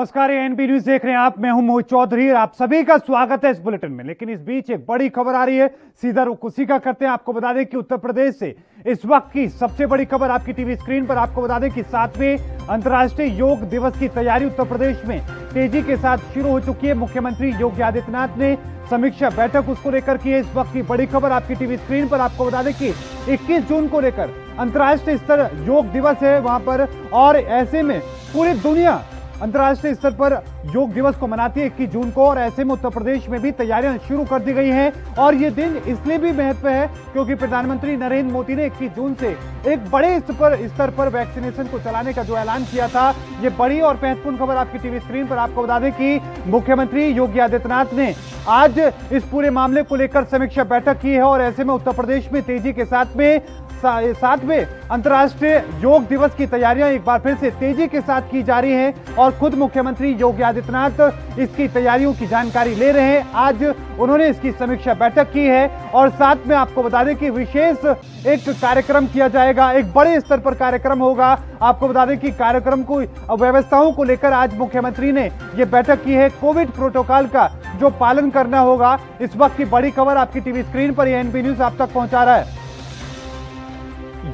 नमस्कार, ये NP news देख रहे हैं आप। मैं हूं मोहित चौधरी और आप सभी का स्वागत है इस बुलेटिन में। लेकिन इस बीच एक बड़ी खबर आ रही है, सीधा रुख उसी का करते हैं। आपको बता दें कि उत्तर प्रदेश से इस वक्त की सबसे बड़ी खबर आपकी टीवी स्क्रीन पर। आपको बता दें कि 7वें अंतर्राष्ट्रीय योग दिवस की तैयारी उत्तर प्रदेश में तेजी के साथ शुरू हो चुकी है। मुख्यमंत्री योगी आदित्यनाथ ने समीक्षा बैठक उसको लेकर की है। इस वक्त की बड़ी खबर आपकी टीवी स्क्रीन पर। आपको बता दें कि 21 जून को लेकर अंतर्राष्ट्रीय स्तर योग दिवस है वहां पर, और ऐसे में पूरी दुनिया अंतर्राष्ट्रीय स्तर पर योग दिवस को मनाती है 21 जून को, और ऐसे में उत्तर प्रदेश में भी तैयारियां शुरू कर दी गई हैं। और ये दिन इसलिए भी महत्व है क्योंकि प्रधानमंत्री नरेंद्र मोदी ने 21 जून से एक बड़े स्तर पर वैक्सीनेशन को चलाने का जो ऐलान किया था। ये बड़ी और महत्वपूर्ण खबर आपकी टीवी स्क्रीन पर। आपको बता दें कि मुख्यमंत्री योगी आदित्यनाथ ने आज इस पूरे मामले को लेकर समीक्षा बैठक की है, और ऐसे में उत्तर प्रदेश में तेजी के साथ में 7वें अंतर्राष्ट्रीय योग दिवस की तैयारियां एक बार फिर से तेजी के साथ की जा रही हैं, और खुद मुख्यमंत्री योगी आदित्यनाथ इसकी तैयारियों की जानकारी ले रहे हैं। आज उन्होंने इसकी समीक्षा बैठक की है, और साथ में आपको बता दें कि विशेष एक कार्यक्रम किया जाएगा, एक बड़े स्तर पर कार्यक्रम होगा। आपको बता दें कि कार्यक्रम को व्यवस्थाओं को लेकर आज मुख्यमंत्री ने यह बैठक की है। कोविड प्रोटोकॉल का जो पालन करना होगा, इस वक्त की बड़ी खबर आपकी टीवी स्क्रीन पर एनपी न्यूज आप तक पहुंचा रहा है।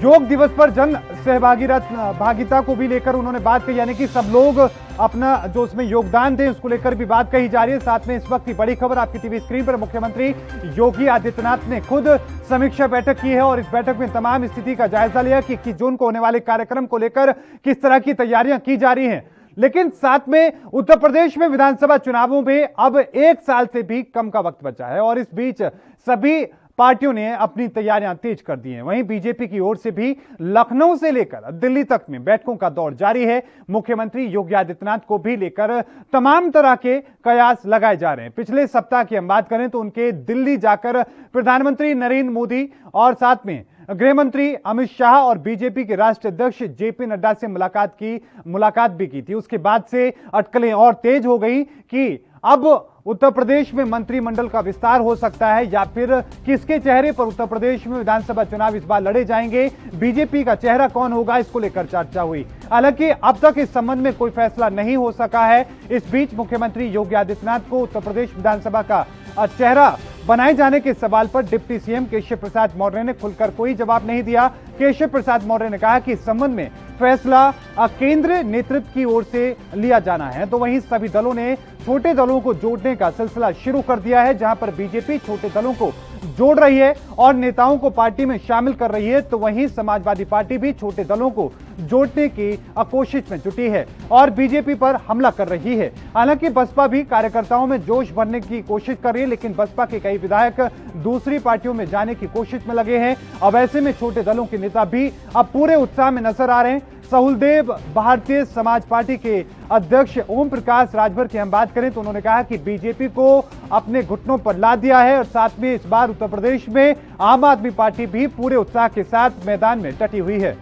योग दिवस पर जन सहभागिता को भी लेकर उन्होंने बात कही, यानी कि सब लोग अपना जो उसमें योगदान दें, उसको लेकर भी बात कही जा रही है। साथ में इस वक्त की बड़ी खबर आपकी टीवी स्क्रीन पर मुख्यमंत्री योगी आदित्यनाथ ने खुद समीक्षा बैठक की है, और इस बैठक में तमाम स्थिति का जायजा लिया कि 21 जून को होने वाले कार्यक्रम को लेकर किस तरह की तैयारियां की जा रही हैं। लेकिन साथ में उत्तर प्रदेश में विधानसभा चुनावों में अब 1 साल से भी कम का वक्त बचा है, और इस बीच सभी पार्टियों ने अपनी तैयारियां तेज कर दी हैं। वहीं बीजेपी की ओर से भी लखनऊ से लेकर दिल्ली तक में बैठकों का दौर जारी है। मुख्यमंत्री योगी आदित्यनाथ को भी लेकर तमाम तरह के कयास लगाए जा रहे हैं। पिछले सप्ताह की हम बात करें तो उनके दिल्ली जाकर प्रधानमंत्री नरेंद्र मोदी और साथ में गृह मंत्री अमित शाह और बीजेपी के राष्ट्रीय अध्यक्ष जेपी नड्डा से मुलाकात भी की थी। उसके बाद से अटकलें और तेज हो गई कि अब उत्तर प्रदेश में मंत्रिमंडल का विस्तार हो सकता है, या फिर किसके चेहरे पर उत्तर प्रदेश में विधानसभा चुनाव इस बार लड़े जाएंगे, बीजेपी का चेहरा कौन होगा, इसको लेकर चर्चा हुई। हालांकि अब तक इस संबंध में कोई फैसला नहीं हो सका है। इस बीच मुख्यमंत्री योगी आदित्यनाथ को उत्तर प्रदेश विधानसभा का चेहरा बनाए जाने के सवाल पर डिप्टी सीएम केशव प्रसाद मौर्य ने खुलकर कोई जवाब नहीं दिया। केशव प्रसाद मौर्य ने कहा कि इस संबंध में फैसला केंद्रीय नेतृत्व की ओर से लिया जाना है। तो वहीं सभी दलों ने छोटे दलों को जोड़ने का सिलसिला शुरू कर दिया है, जहां पर बीजेपी छोटे दलों को जोड़ रही है और नेताओं को पार्टी में शामिल कर रही है, तो वहीं समाजवादी पार्टी भी छोटे दलों को जोड़ने की कोशिश में जुटी है और बीजेपी पर हमला कर रही है। हालांकि बसपा भी कार्यकर्ताओं में जोश भरने की कोशिश कर रही है, लेकिन बसपा के कई विधायक दूसरी पार्टियों में जाने की कोशिश में लगे हैं। अब ऐसे में छोटे दलों के नेता भी अब पूरे उत्साह में नजर आ रहे हैं। सहुलदेव भारतीय समाज पार्टी के अध्यक्ष ओम प्रकाश राजभर की हम बात करें तो उन्होंने कहा कि बीजेपी को अपने घुटनों पर ला दिया है, और साथ में इस बार उत्तर प्रदेश में आम आदमी पार्टी भी पूरे उत्साह के साथ मैदान में डटी हुई है।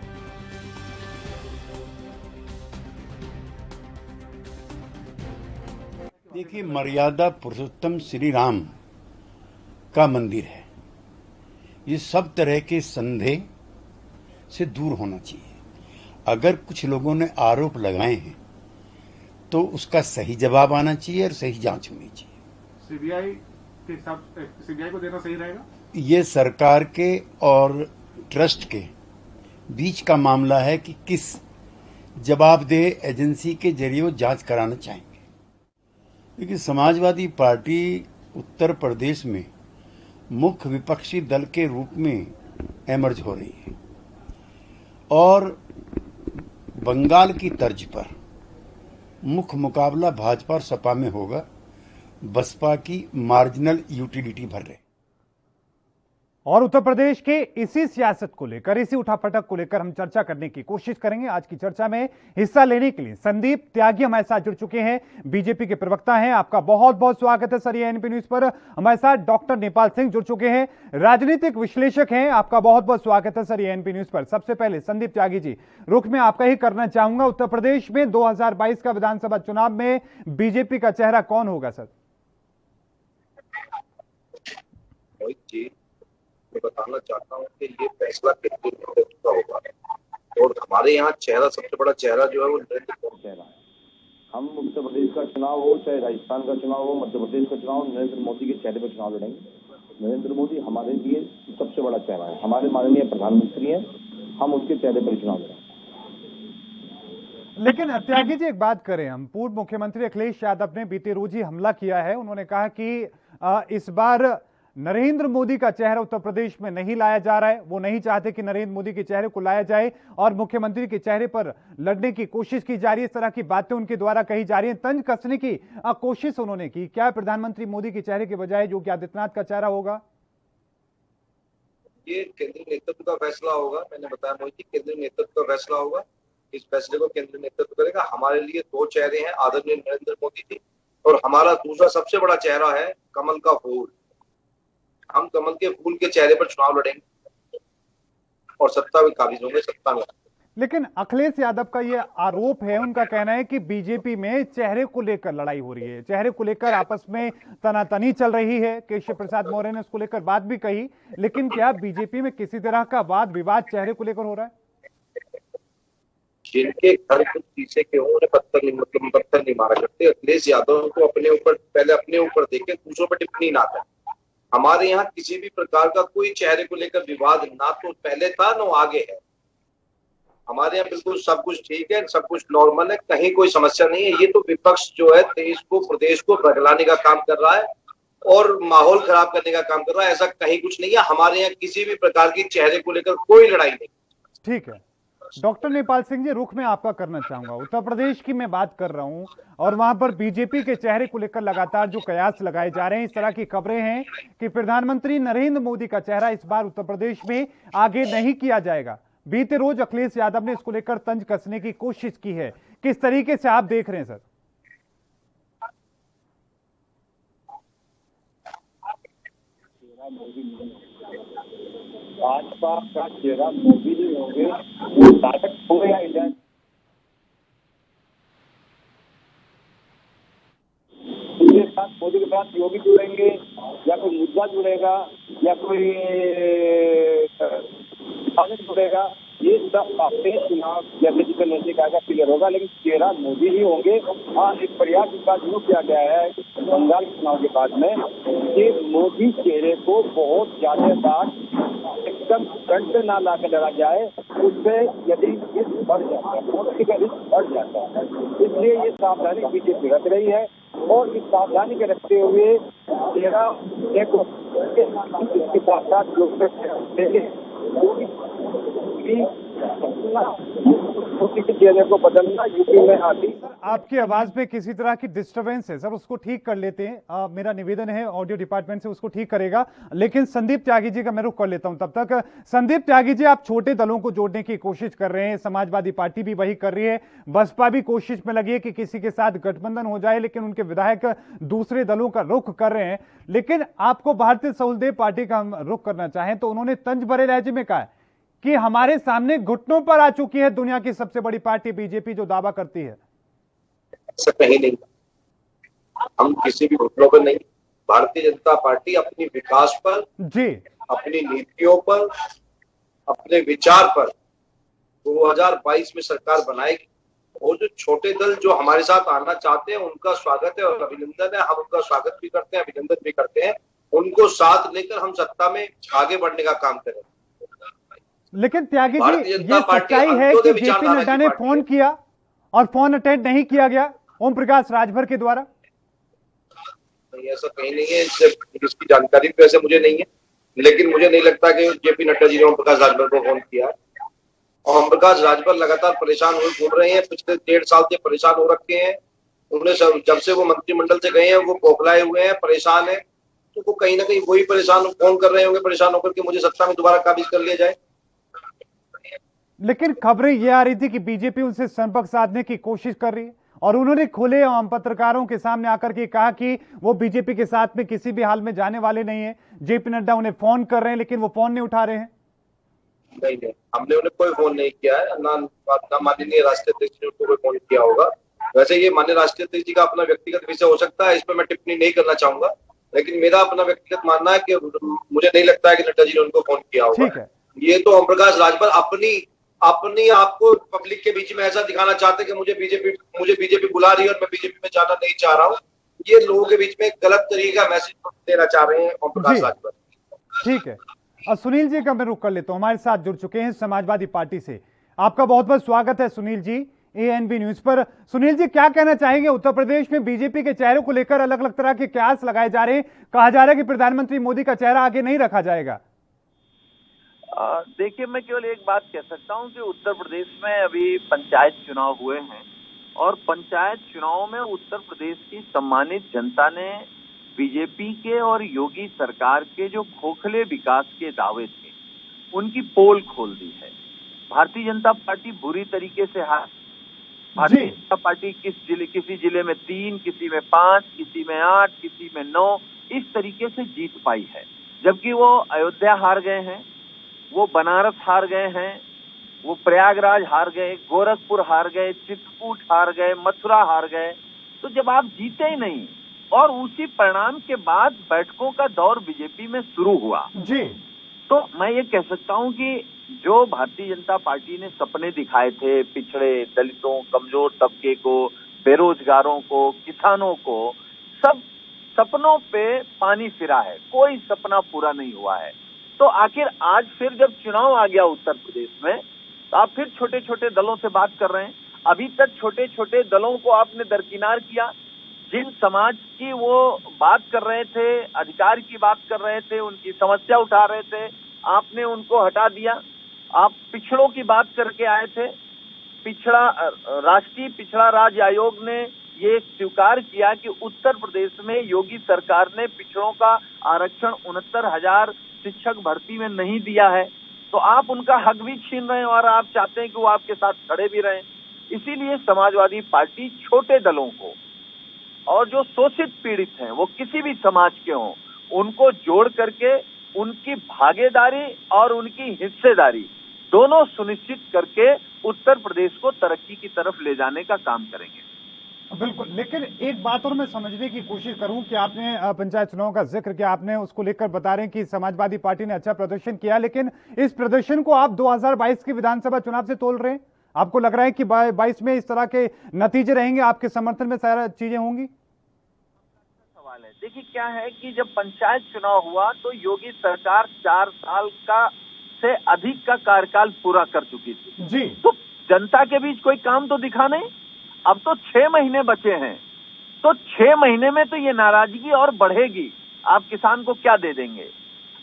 देखिए, मर्यादा पुरुषोत्तम श्री राम का मंदिर है। ये सब तरह के संदेह से दूर होना चाहिए। अगर कुछ लोगों ने आरोप लगाए हैं तो उसका सही जवाब आना चाहिए और सही जांच होनी चाहिए। सीबीआई को देना सही रहेगा। ये सरकार के और ट्रस्ट के बीच का मामला है कि किस जवाबदेह एजेंसी के जरिए वो जांच कराना चाहेंगे। देखिए, समाजवादी पार्टी उत्तर प्रदेश में मुख्य विपक्षी दल के रूप में एमर्ज हो रही है, और बंगाल की तर्ज पर मुख्य मुकाबला भाजपा और सपा में होगा। बसपा की मार्जिनल यूटिलिटी भर रहे। और उत्तर प्रदेश के इसी सियासत को लेकर, इसी उठापटक को लेकर हम चर्चा करने की कोशिश करेंगे। आज की चर्चा में हिस्सा लेने के लिए संदीप त्यागी हमारे साथ जुड़ चुके हैं, बीजेपी के प्रवक्ता हैं। आपका बहुत बहुत स्वागत है सर ये एनपी न्यूज पर। हमारे साथ डॉक्टर नेपाल सिंह जुड़ चुके हैं, राजनीतिक विश्लेषक हैं। आपका बहुत बहुत स्वागत है सर ये एनपी न्यूज पर। सबसे पहले संदीप त्यागी जी, रुख में आपका ही करना चाहूंगा, उत्तर प्रदेश में 2022 का विधानसभा चुनाव में बीजेपी का चेहरा कौन होगा सर? मैं बताना चाहता हूँ कि ये फैसला कितने लोगों का होगा, और हमारे यहाँ चेहरा, सबसे बड़ा चेहरा जो है वो नरेंद्र मोदी चेहरा है। हम उत्तर प्रदेश का चुनाव हो, चाहे राजस्थान का चुनाव हो, मध्य प्रदेश का चुनाव, नरेंद्र मोदी के चेहरे पर चुनाव लड़ेंगे। नरेंद्र मोदी हमारे लिए सबसे बड़ा चेहरा है, हमारे माननीय प्रधानमंत्री हैं, हम उसके चेहरे पर चुनाव लड़ेंगे। लेकिन त्यागी जी, एक बात करें हम, पूर्व मुख्यमंत्री अखिलेश यादव ने बीते रोज ही हमला किया है। उन्होंने कहा कि इस बार नरेंद्र मोदी का चेहरा उत्तर प्रदेश में नहीं लाया जा रहा है, वो नहीं चाहते कि नरेंद्र मोदी के चेहरे को लाया जाए और मुख्यमंत्री के चेहरे पर लड़ने की कोशिश की जा रही है। इस तरह की बातें उनके द्वारा कही जा रही है, तंज कसने की कोशिश उन्होंने की। क्या प्रधानमंत्री मोदी के चेहरे के बजाय योगी आदित्यनाथ का चेहरा होगा? ये केंद्रीय नेतृत्व का फैसला होगा। मैंने बताया मोदी जी, केंद्रीय नेतृत्व का फैसला होगा। इस फैसले को केंद्रीय नेतृत्व करेगा। हमारे लिए दो चेहरे हैं, आदरणीय नरेंद्र मोदी जी, और हमारा दूसरा सबसे बड़ा चेहरा है कमल का फूल। हम कमल के फूल के चेहरे पर चुनाव लड़ेंगे और सत्ता में काबिज होंगे, सत्ता में। लेकिन अखिलेश यादव का ये आरोप है, उनका कहना है कि बीजेपी में चेहरे को लेकर लड़ाई हो रही है, चेहरे को लेकर आपस में तनातनी चल रही है। केशव प्रसाद मौर्य ने उसको लेकर बात भी कही, लेकिन क्या बीजेपी में किसी तरह का वाद विवाद चेहरे को लेकर हो रहा है? जिनके घर कुछ शीशे के उन्होंने पत्थर नहीं मारा करते। अखिलेश यादव को अपने ऊपर पहले अपने ऊपर देखे, दूसरों पर टिप्पणी ना करें। हमारे यहाँ किसी भी प्रकार का कोई चेहरे को लेकर विवाद ना तो पहले था ना आगे है। हमारे यहाँ बिल्कुल सब कुछ ठीक है, सब कुछ नॉर्मल है, कहीं कोई समस्या नहीं है। ये तो विपक्ष जो है देश को, प्रदेश को बदलाने का काम कर रहा है और माहौल खराब करने का काम कर रहा है। ऐसा कहीं कुछ नहीं है। हमारे यहाँ किसी भी प्रकार की चेहरे को लेकर कोई लड़ाई नहीं। ठीक है डॉक्टर नेपाल सिंह जी, रुख में आपका करना चाहूंगा। उत्तर प्रदेश की मैं बात कर रहा हूं और वहां पर बीजेपी के चेहरे को लेकर लगातार जो कयास लगाए जा रहे हैं, इस तरह की खबरें हैं कि प्रधानमंत्री नरेंद्र मोदी का चेहरा इस बार उत्तर प्रदेश में आगे नहीं किया जाएगा। बीते रोज अखिलेश यादव ने इसको लेकर तंज कसने की कोशिश की है। किस तरीके से आप देख रहे हैं सर? भाजपा का चेहरा मोदी नहीं होंगे, वो नाटक हो गया। इंडिया उनके साथ, मोदी के साथ योगी जुड़ेंगे या कोई मुद्दा जुड़ेगा या कोई जुड़ेगा, ये सब अपने चुनाव जैसे जितने नजदीक आएगा क्लियर होगा। लेकिन चेहरा मोदी ही होंगे। हाँ, एक प्रयास इस बात शुरू किया गया है बंगाल के चुनाव के बाद में कि मोदी चेहरे को बहुत ज्यादा बार एकदम फ्रंट पे ना ला के लड़ा जाए, उससे यदि रिस्क बढ़ जाता है, मोदी का रिस्क बढ़ जाता है। इसलिए ये सावधानी बीजेपी रख रही है और इस सावधानी के रखते हुए चेहरा देखो इसके साथ साथ लोग चेहरे को बदलना यूपी में आती। आपकी आवाज में किसी तरह की डिस्टरबेंस है सर, उसको ठीक कर लेते हैं। मेरा निवेदन है ऑडियो डिपार्टमेंट से उसको ठीक करेगा। लेकिन संदीप त्यागी जी का मैं रुख कर लेता हूं तब तक। संदीप त्यागी जी, आप छोटे दलों को जोड़ने की कोशिश कर रहे हैं, समाजवादी पार्टी भी वही कर रही है, बसपा भी कोशिश में लगी है कि किसी के साथ गठबंधन हो जाए, लेकिन उनके विधायक दूसरे दलों का रुख कर रहे हैं। लेकिन आपको भारतीय सहूलदेव पार्टी का हम रुख करना चाहें तो उन्होंने तंज भरे लहजे में कहा कि हमारे सामने घुटनों पर आ चुकी है दुनिया की सबसे बड़ी पार्टी बीजेपी, जो दावा करती है। ऐसा कहीं नहीं, हम किसी भी घुटनों पर नहीं। भारतीय जनता पार्टी अपनी विकास पर जी, अपनी नीतियों पर, अपने विचार पर 2022 में सरकार बनाएगी। और जो छोटे दल जो हमारे साथ आना चाहते हैं उनका स्वागत है और अभिनंदन है। हम उनका स्वागत भी करते हैं, अभिनंदन भी करते हैं। उनको साथ लेकर हम सत्ता में आगे बढ़ने का काम करें। लेकिन त्यागी जी, ये सच्चाई है कि जेपी नड्डा ने फोन किया और फोन अटेंड नहीं किया गया ओम प्रकाश राजभर के द्वारा? नहीं, ऐसा कहीं नहीं है। इसकी जानकारी भी वैसे मुझे नहीं है, लेकिन मुझे नहीं लगता कि जेपी नड्डा जी ने ओम प्रकाश राजभर को फोन किया। और ओम प्रकाश राजभर लगातार परेशान हुए घूम रहे हैं, पिछले 1.5 साल से परेशान हो रखे हैं। उन्हें जब से वो मंत्रिमंडल से गए हैं वो बौखलाए हुए हैं, परेशान है। तो वो कहीं ना कहीं वही परेशान फोन कर रहे होंगे, परेशान होकर के मुझे सत्ता में दोबारा काबिज कर लिया जाए। लेकिन खबरें ये आ रही थी कि बीजेपी उनसे संपर्क साधने की कोशिश कर रही है और उन्होंने खुले आम पत्रकारों के सामने आकर के कहा कि वो बीजेपी के साथ में किसी भी हाल में जाने वाले नहीं है। जेपी नड्डा उन्हें फोन कर रहे हैं लेकिन वो फोन नहीं उठा रहे हैं। नहीं, हमने उन्हें कोई फोन नहीं किया है, ना माननीय राष्ट्रीय अध्यक्ष ने उनको कोई फोन किया होगा। वैसे ये माननीय राष्ट्रीय अध्यक्ष जी का अपना व्यक्तिगत विषय हो सकता है, इस पर मैं टिप्पणी नहीं करना चाहूंगा। लेकिन मेरा अपना व्यक्तिगत मानना है कि मुझे नहीं लगता है कि नड्डा जी ने उनको फोन किया होगा। ये तो ओम प्रकाश राजभर अपनी अपनी आपको पब्लिक के बीच में ऐसा दिखाना चाहते हैं कि मुझे बीजेपी बुला रही है और मैं बीजेपी में जाना नहीं चाह रहा हूँ। ये लोगों के बीच में गलत तरीके का मैसेज देना चाह रहे हैं ओम प्रकाश जी राजभर। ठीक है। और सुनील जी का मैं रुख कर लेता हूं, हमारे साथ जुड़ चुके हैं समाजवादी पार्टी से। आपका बहुत बहुत स्वागत है सुनील जी एएनबी न्यूज पर। सुनील जी, क्या कहना चाहेंगे? उत्तर प्रदेश में बीजेपी के चेहरे को लेकर अलग अलग तरह के कयास लगाए जा रहे हैं, कहा जा रहा है कि प्रधानमंत्री मोदी का चेहरा आगे नहीं रखा जाएगा। देखिए, मैं केवल एक बात कह सकता हूं कि उत्तर प्रदेश में अभी पंचायत चुनाव हुए हैं और पंचायत चुनाव में उत्तर प्रदेश की सम्मानित जनता ने बीजेपी के और योगी सरकार के जो खोखले विकास के दावे थे उनकी पोल खोल दी है। भारतीय जनता पार्टी बुरी तरीके से हार। भारतीय जनता पार्टी किसी जिले में 3, किसी में 5, किसी में 8, किसी में 9 इस तरीके से जीत पाई है, जबकि वो अयोध्या हार गए हैं, वो बनारस हार गए हैं, वो प्रयागराज हार गए, गोरखपुर हार गए, चित्रकूट हार गए, मथुरा हार गए। तो जब आप जीते ही नहीं और उसी परिणाम के बाद बैठकों का दौर बीजेपी में शुरू हुआ जी, तो मैं ये कह सकता हूं कि जो भारतीय जनता पार्टी ने सपने दिखाए थे पिछड़े, दलितों, कमजोर तबके को, बेरोजगारों को, किसानों को, सब सपनों पे पानी फिरा है, कोई सपना पूरा नहीं हुआ है। तो आखिर आज फिर जब चुनाव आ गया उत्तर प्रदेश में तो आप फिर छोटे छोटे दलों से बात कर रहे हैं। अभी तक छोटे छोटे दलों को आपने दरकिनार किया। जिन समाज की वो बात कर रहे थे, अधिकार की बात कर रहे थे, उनकी समस्या उठा रहे थे, आपने उनको हटा दिया। आप पिछड़ों की बात करके आए थे। राष्ट्रीय पिछड़ा राज्य आयोग ने ये स्वीकार किया कि उत्तर प्रदेश में योगी सरकार ने पिछड़ों का आरक्षण 69,000 शिक्षक भर्ती में नहीं दिया है, तो आप उनका हक भी छीन रहे हैं और आप चाहते हैं कि वो आपके साथ खड़े भी रहें। इसीलिए समाजवादी पार्टी छोटे दलों को और जो शोषित पीड़ित हैं, वो किसी भी समाज के हों, उनको जोड़ करके उनकी भागीदारी और उनकी हिस्सेदारी दोनों सुनिश्चित करके उत्तर प्रदेश को तरक्की की तरफ ले जाने का काम करेंगे। बिल्कुल, लेकिन एक बात और मैं समझने की कोशिश करूं कि आपने पंचायत चुनाव का जिक्र किया, आपने उसको लेकर बता रहे हैं कि समाजवादी पार्टी ने अच्छा प्रदर्शन किया, लेकिन इस प्रदर्शन को आप 2022 के विधानसभा चुनाव से तोल रहे हैं? आपको लग रहा है कि 22 में इस तरह के नतीजे रहेंगे, आपके समर्थन में सारा चीजें होंगी? सवाल है, देखिए क्या है कि जब पंचायत चुनाव हुआ तो योगी सरकार 4 साल का से अधिक का कार्यकाल पूरा कर चुकी थी जी, तो जनता के बीच कोई काम तो दिखा नहीं। अब तो 6 महीने बचे हैं, तो 6 महीने में तो ये नाराजगी और बढ़ेगी। आप किसान को क्या दे देंगे?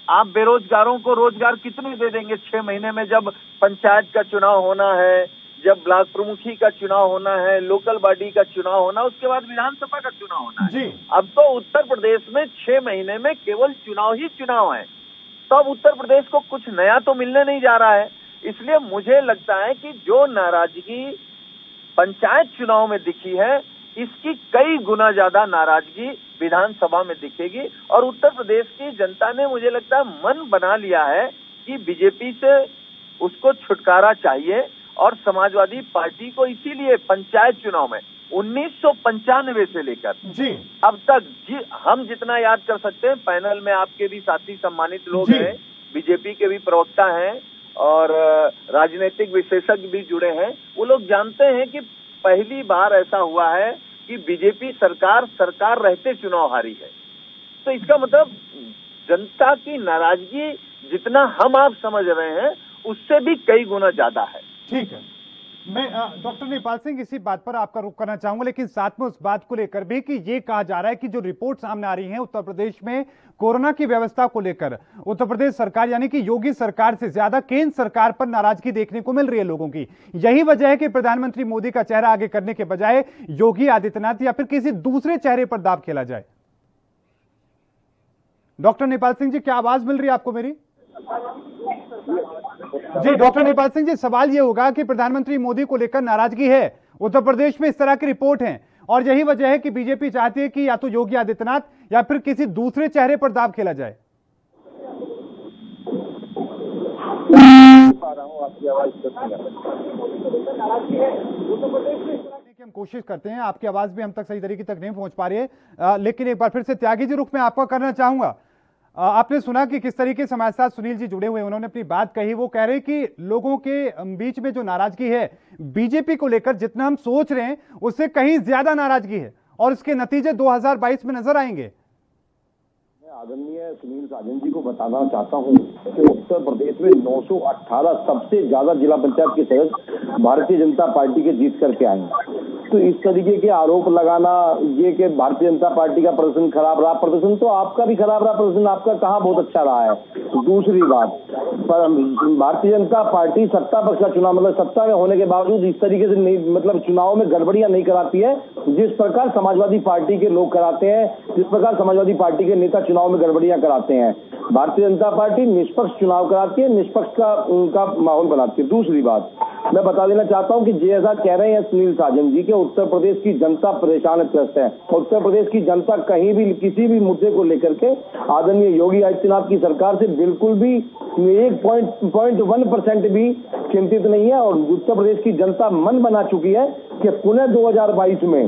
आप बेरोजगारों को रोजगार कितने दे देंगे 6 महीने में, जब पंचायत का चुनाव होना है, जब ब्लॉक प्रमुखी का चुनाव होना है, लोकल बॉडी का चुनाव होना, उसके बाद विधानसभा का चुनाव होना है जी। अब तो उत्तर प्रदेश में 6 महीने में केवल चुनाव ही चुनाव है, तो अब उत्तर प्रदेश को कुछ नया तो मिलने नहीं जा रहा है। इसलिए मुझे लगता है कि जो नाराजगी पंचायत चुनाव में दिखी है, इसकी कई गुना ज्यादा नाराजगी विधानसभा में दिखेगी और उत्तर प्रदेश की जनता ने, मुझे लगता है, मन बना लिया है कि बीजेपी से उसको छुटकारा चाहिए। और समाजवादी पार्टी को इसीलिए पंचायत चुनाव में 1995 से लेकर जी अब तक हम जितना याद कर सकते हैं, पैनल में आपके भी साथी सम्मानित लोग हैं, बीजेपी के भी प्रवक्ता हैं और राजनीतिक विशेषज्ञ भी जुड़े हैं, वो लोग जानते हैं कि पहली बार ऐसा हुआ है कि बीजेपी सरकार रहते चुनाव हारी है। तो इसका मतलब जनता की नाराजगी जितना हम आप समझ रहे हैं उससे भी कई गुना ज्यादा है। ठीक है, मैं डॉक्टर नेपाल सिंह इसी बात पर आपका रुख करना चाहूंगा, लेकिन साथ में उस बात को लेकर भी कि ये कहा जा रहा है कि जो रिपोर्ट सामने आ रही है उत्तर प्रदेश में कोरोना की व्यवस्था को लेकर, उत्तर प्रदेश सरकार यानी कि योगी सरकार से ज्यादा केंद्र सरकार पर नाराजगी देखने को मिल रही है लोगों की। यही वजह है कि प्रधानमंत्री मोदी का चेहरा आगे करने के बजाय योगी आदित्यनाथ या फिर किसी दूसरे चेहरे पर दांव खेला जाए। डॉक्टर नेपाल सिंह जी, क्या आवाज मिल रही है आपको मेरी? जी डॉक्टर नेपाल सिंह जी, सवाल यह होगा कि प्रधानमंत्री मोदी को लेकर नाराजगी है उत्तर प्रदेश में, इस तरह की रिपोर्ट है, और यही वजह है कि बीजेपी चाहती है कि या तो योगी आदित्यनाथ या फिर किसी दूसरे चेहरे पर दांव खेला जाए। हम कोशिश करते हैं, आपकी आवाज भी हम तक सही तरीके तक नहीं पहुंच पा रही है, लेकिन एक बार फिर से त्यागी जी रुख में आपका करना चाहूंगा। आपने सुना कि किस तरीके से हमारे साथ सुनील जी जुड़े हुए हैं, उन्होंने अपनी बात कही। वो कह रहे हैं कि लोगों के बीच में जो नाराजगी है बीजेपी को लेकर, जितना हम सोच रहे हैं उससे कहीं ज्यादा नाराजगी है और इसके नतीजे 2022 में नजर आएंगे। आदरणीय सुनील साजन जी को बताना चाहता हूं कि उत्तर प्रदेश में 918 सबसे ज्यादा जिला पंचायत के सदस्य भारतीय जनता पार्टी के जीत करके आए। तो इस तरीके के आरोप लगाना ये कि भारतीय जनता पार्टी का प्रदर्शन खराब रहा, प्रदर्शन तो आपका भी खराब रहा, प्रदर्शन आपका कहाँ बहुत अच्छा रहा है। दूसरी बात, भारतीय जनता पार्टी सत्ता पक्ष का चुनाव मतलब सत्ता में होने के बावजूद इस तरीके से नहीं, मतलब चुनाव में गड़बड़ियां नहीं कराती है जिस प्रकार समाजवादी पार्टी के लोग कराते हैं, जिस प्रकार समाजवादी पार्टी के नेता चुनाव में गड़बड़ियां कराते हैं। भारतीय जनता पार्टी निष्पक्ष चुनाव कराती है, निष्पक्ष का उनका माहौल बनाती है। दूसरी बात मैं बता देना चाहता हूं कि जैसा कह रहे हैं सुनील साजन जी के उत्तर प्रदेश की जनता परेशान त्रस्त है। उत्तर प्रदेश की जनता कहीं भी किसी भी मुद्दे को लेकर के आदरणीय योगी आदित्यनाथ की सरकार से बिल्कुल भी 1.1% भी चिंतित नहीं है और उत्तर प्रदेश की जनता मन बना चुकी है कि पुनः 2022 में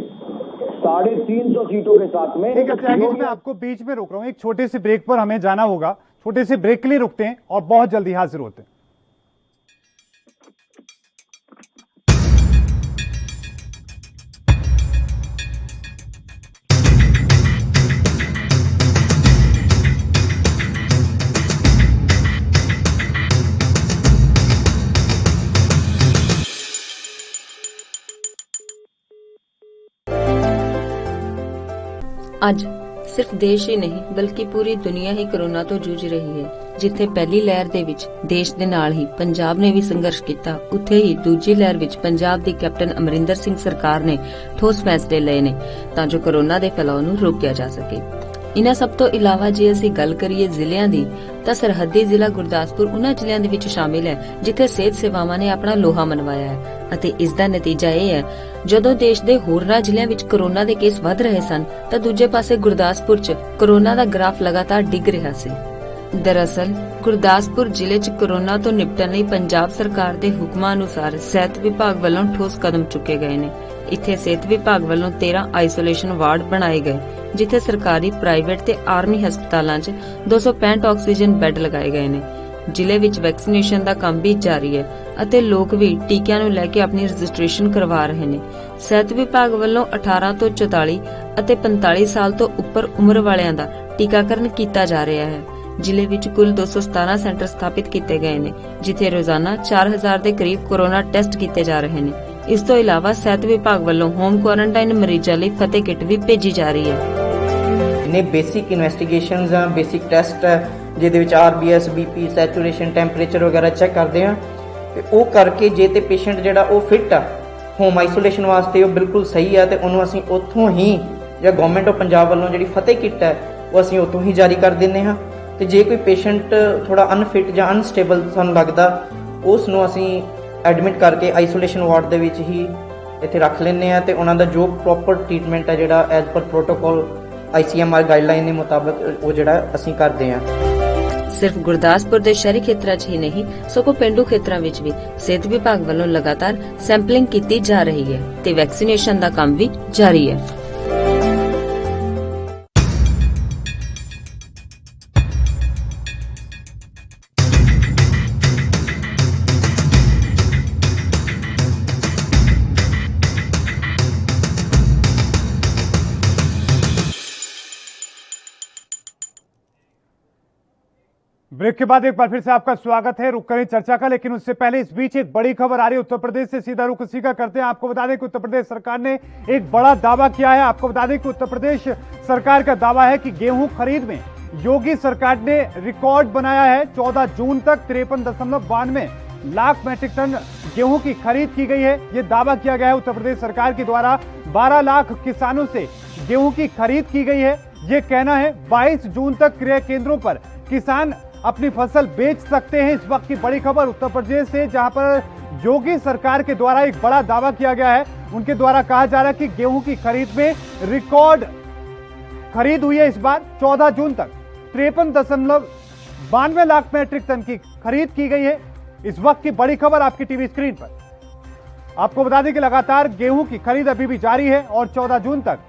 350 सीटों के साथ में। ठीक है त्यागी जी, मैं आपको बीच में रोक रहा हूं, एक छोटे से ब्रेक पर हमें जाना होगा। छोटे से ब्रेक के लिए रुकते हैं और बहुत जल्दी हाजिर होते हैं। ਅੱਜ ਸਿਰਫ ਦੇਸ਼ ਹੀ ਨਹੀਂ ਬਲਕਿ ਪੂਰੀ ਦੁਨੀਆ ਹੀ ਕੋਰੋਨਾ ਤੋਂ ਜੂਝ ਰਹੀ ਹੈ। ਜਿੱਥੇ ਪਹਿਲੀ ਲਹਿਰ ਦੇ ਵਿੱਚ ਦੇਸ਼ ਦੇ ਨਾਲ ਹੀ ਪੰਜਾਬ ਨੇ ਵੀ ਸੰਘਰਸ਼ ਕੀਤਾ, ਉੱਥੇ ਹੀ ਦੂਜੀ ਲਹਿਰ ਵਿੱਚ ਪੰਜਾਬ ਦੀ ਕੈਪਟਨ ਅਮਰਿੰਦਰ ਸਿੰਘ ਸਰਕਾਰ ਨੇ ਠੋਸ ਫੈਸਲੇ ਲਏ ਨੇ ਤਾਂ ਜੋ ਕੋਰੋਨਾ ਦੇ ਫੈਲਾਅ ਨੂੰ ਰੋਕਿਆ ਜਾ ਸਕੇ। ਇਨ੍ਹਾਂ ਸਭ ਤੋਂ ਇਲਾਵਾ ਜੇ ਅਸੀਂ ਗੱਲ ਕਰੀਏ ਜ਼ਿਲ੍ਹਿਆਂ ਦੀ ਤਾਂ ਸਰਹੱਦੀ ਜ਼ਿਲ੍ਹਾ ਗੁਰਦਾਸਪੁਰ ਉਹਨਾਂ ਜ਼ਿਲ੍ਹਿਆਂ ਦੇ ਵਿੱਚ ਸ਼ਾਮਿਲ ਹੈ ਜਿੱਥੇ ਸਿਹਤ ਸੇਵਾਵਾਂ ਨੇ ਆਪਣਾ ਲੋਹਾ ਮਨਵਾਇਆ ਹੈ ਅਤੇ ਇਸ ਦਾ ਨਤੀਜਾ ਇਹ ਹੈ ਜਦੋਂ ਦੇਸ਼ ਦੇ ਹੋਰਨਾਂ ਜ਼ਿਲ੍ਹਿਆਂ ਵਿੱਚ ਕੋਰੋਨਾ ਦੇ ਕੇਸ ਵੱਧ ਰਹੇ ਸਨ ਤਾਂ ਦੂਜੇ ਪਾਸੇ ਗੁਰਦਾਸਪੁਰ 'ਚ ਕੋਰੋਨਾ ਦਾ ਗ੍ਰਾਫ ਲਗਾਤਾਰ ਡਿੱਗ ਰਿਹਾ ਸੀ। ਦਰਅਸਲ ਗੁਰਦਾਸਪੁਰ ਜ਼ਿਲ੍ਹੇ 'ਚ ਕੋਰੋਨਾ ਤੋਂ ਨਿਪਟਣ ਲਈ ਪੰਜਾਬ ਸਰਕਾਰ ਦੇ ਹੁਕਮਾਂ ਅਨੁਸਾਰ ਸਿਹਤ ਵਿਭਾਗ ਵੱਲੋਂ ਠੋਸ ਕਦਮ ਚੁੱਕੇ ਗਏ ਨੇ। ਇੱਥੇ ਸਿਹਤ ਵਿਭਾਗ ਵੱਲੋਂ 13 ਆਈਸੋਲੇਸ਼ਨ ਵਾਰਡ ਬਣਾਏ ਗਏ ਜਿੱਥੇ ਸਰਕਾਰੀ, ਪ੍ਰਾਈਵੇਟ ਤੇ ਆਰਮੀ ਹਸਪਤਾਲਾਂ 'ਚ 265 ਆਕਸੀਜਨ ਬੈੱਡ ਲਗਾਏ ਗਏ ਨੇ। ਜ਼ਿਲ੍ਹੇ ਵਿੱਚ ਵੈਕਸੀਨੇਸ਼ਨ ਦਾ ਕੰਮ ਵੀ ਜਾਰੀ ਹੈ ਅਤੇ ਲੋਕ ਵੀ ਟੀਕਿਆਂ ਨੂੰ ਲੈ ਕੇ ਆਪਣੀ ਰਜਿਸਟ੍ਰੇਸ਼ਨ ਕਰਵਾ ਰਹੇ ਨੇ। ਸਿਹਤ ਵਿਭਾਗ ਵੱਲੋਂ 18 ਤੋਂ 44 ਅਤੇ 45 ਸਾਲ ਤੋਂ ਉੱਪਰ ਉਮਰ ਵਾਲਿਆਂ ਦਾ ਟੀਕਾਕਰਨ ਕੀਤਾ ਜਾ ਰਿਹਾ ਹੈ। ਜ਼ਿਲ੍ਹੇ ਵਿੱਚ ਕੁੱਲ 217 ਸੈਂਟਰ ਸਥਾਪਿਤ ਕੀਤੇ ਗਏ ਨੇ ਜਿੱਥੇ ਰੋਜ਼ਾਨਾ 4000 ਦੇ ਕਰੀਬ ਕੋਰੋਨਾ ਟੈਸਟ ਕੀਤੇ ਜਾ ਰਹੇ ਨੇ। ਇਸ ਤੋਂ ਇਲਾਵਾ ਸਿਹਤ ਵਿਭਾਗ ਵੱਲੋਂ ਹੋਮ ਕੁਆਰੰਟਾਈਨ ਮਰੀਜ਼ਾਂ ਲਈ ਫਤਿਹ ਕਿੱਟ ਵੀ ਭੇਜੀ ਜਾ ਰਹੀ ਹੈ। ਨੇ ਬੇਸਿਕ ਇਨਵੈਸਟੀਗੇਸ਼ਨਸ ਆ, ਬੇਸਿਕ ਟੈਸਟ ਹੈ ਜਿਹਦੇ ਵਿੱਚ RBS, BP, ਸੈਚੂਰੇਸ਼ਨ, ਟੈਂਪਰੇਚਰ ਵਗੈਰਾ ਚੈੱਕ ਕਰਦੇ ਆ ਤੇ ਉਹ ਕਰਕੇ ਜੇ ਤੇ ਪੇਸ਼ੈਂਟ ਜਿਹੜਾ ਉਹ ਫਿੱਟ ਆ ਹੋਮ ਆਈਸੋਲੇਸ਼ਨ ਵਾਸਤੇ, ਉਹ ਬਿਲਕੁਲ ਸਹੀ ਆ ਤੇ ਉਹਨੂੰ ਅਸੀਂ ਉੱਥੋਂ ਹੀ ਜਾਂ ਗਵਰਨਮੈਂਟ ਆਫ ਪੰਜਾਬ ਵੱਲੋਂ ਜਿਹੜੀ ਫਤਿਹ ਕਿੱਟ ਹੈ ਉਹ ਅਸੀਂ ਉੱਥੋਂ ਹੀ ਜਾਰੀ ਕਰ ਦਿੰਦੇ ਹਾਂ। ਤੇ ਜੇ ਕੋਈ ਪੇਸ਼ੈਂਟ ਥੋੜਾ ਅਨਫਿਟ ਜਾਂ ਅਨਸਟੇਬਲ ਸਾਨੂੰ ਲੱਗਦਾ ਉਸ ਨੂੰ ਅਸੀਂ ਐਡਮਿਟ ਕਰਕੇ ਆਈਸੋਲੇਸ਼ਨ ਵਾਰਡ ਦੇ ਵਿੱਚ ਹੀ ਇੱਥੇ ਰੱਖ ਲੈਂਦੇ ਆ ਤੇ ਉਹਨਾਂ ਦਾ ਜੋ ਪ੍ਰੋਪਰ ਟ੍ਰੀਟਮੈਂਟ ਹੈ ਜਿਹੜਾ as per protocol ICMR guideline ਦੇ ਮੁਤਾਬਕ ਉਹ ਜਿਹੜਾ ਅਸੀਂ ਕਰਦੇ ਆ। ਸਿਰਫ ਗੁਰਦਾਸਪੁਰ ਦੇ ਸ਼ਹਿਰੀ ਖੇਤਰਾਂ 'ਚ ਹੀ ਨਹੀਂ ਸਗੋਂ ਪੇਂਡੂ ਖੇਤਰਾਂ ਵਿੱਚ ਵੀ ਸਿਹਤ ਵਿਭਾਗ ਵੱਲੋਂ ਲਗਾਤਾਰ ਸੈਂਪਲਿੰਗ ਕੀਤੀ ਜਾ ਰਹੀ ਹੈ ਤੇ ਵੈਕਸੀਨੇਸ਼ਨ ਦਾ ਕੰਮ ਵੀ ਜਾਰੀ ਹੈ। ब्रेक के बाद एक बार फिर से आपका स्वागत है। रुक करें चर्चा का, लेकिन उससे पहले इस बीच एक बड़ी खबर आ रही है उत्तर प्रदेश से। सीधा रुख उसी का करते हैं। आपको बता दें कि उत्तर प्रदेश सरकार ने एक बड़ा दावा किया है। आपको बता दें कि उत्तर प्रदेश सरकार का दावा है कि गेहूं खरीद में योगी सरकार ने रिकॉर्ड बनाया है। 14 जून तक 53.92 लाख मैट्रिक टन गेहूं की खरीद की गई है। यह दावा किया गया है उत्तर प्रदेश सरकार के द्वारा। 12 लाख किसानों से गेहूं की खरीद की गई है। यह कहना है 22 जून तक क्रय केंद्रों पर किसान अपनी फसल बेच सकते हैं। इस वक्त की बड़ी खबर उत्तर प्रदेश से, जहां पर योगी सरकार के द्वारा एक बड़ा दावा किया गया है। उनके द्वारा कहा जा रहा है कि गेहूं की खरीद में रिकॉर्ड खरीद हुई है। इस बार 14 जून तक 53.92 लाख मैट्रिक टन की खरीद की गई है। इस वक्त की बड़ी खबर आपकी टीवी स्क्रीन पर। आपको बता दें कि लगातार गेहूं की खरीद अभी भी जारी है और 14 जून तक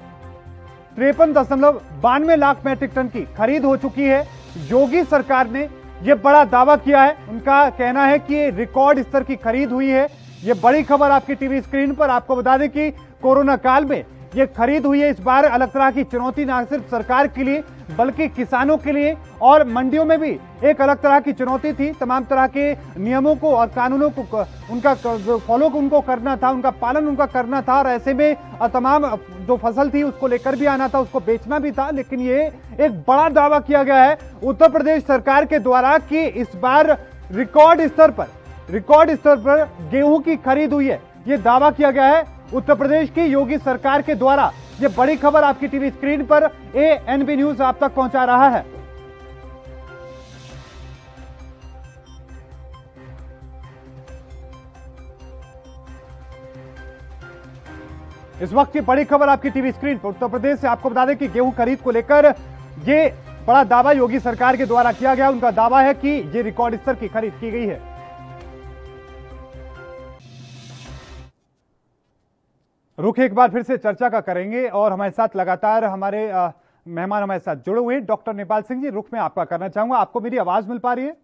53.92 लाख मैट्रिक टन की खरीद हो चुकी है। योगी सरकार ने यह बड़ा दावा किया है। उनका कहना है कि ये रिकॉर्ड स्तर की खरीद हुई है। ये बड़ी खबर आपकी टीवी स्क्रीन पर। आपको बता दें कि कोरोना काल में ये खरीद हुई है। इस बार अलग तरह की चुनौती ना सिर्फ सरकार के लिए बल्कि किसानों के लिए और मंडियों में भी एक अलग तरह की चुनौती थी। तमाम तरह के नियमों को और कानूनों को उनका फॉलो उनको करना था, उनका पालन उनका करना था और ऐसे में तमाम जो फसल थी उसको लेकर भी आना था, उसको बेचना भी था। लेकिन ये एक बड़ा दावा किया गया है उत्तर प्रदेश सरकार के द्वारा कि इस बार रिकॉर्ड स्तर पर गेहूं की खरीद हुई है। ये दावा किया गया है उत्तर प्रदेश की योगी सरकार के द्वारा। ये बड़ी खबर आपकी टीवी स्क्रीन पर एएनबी न्यूज आप तक पहुंचा रहा है। इस वक्त की बड़ी खबर आपकी टीवी स्क्रीन पर। उत्तर प्रदेश से आपको बता दें कि गेहूं खरीद को लेकर ये बड़ा दावा योगी सरकार के द्वारा किया गया। उनका दावा है कि ये रिकॉर्ड स्तर की खरीद की गई है। रुख एक बार फिर से चर्चा का करेंगे और हमारे साथ लगातार हमारे मेहमान हमारे साथ जुड़े हुए हैं। डॉक्टर नेपाल सिंह जी, रुख में आपका करना चाहूंगा। आपको मेरी आवाज मिल पा रही है?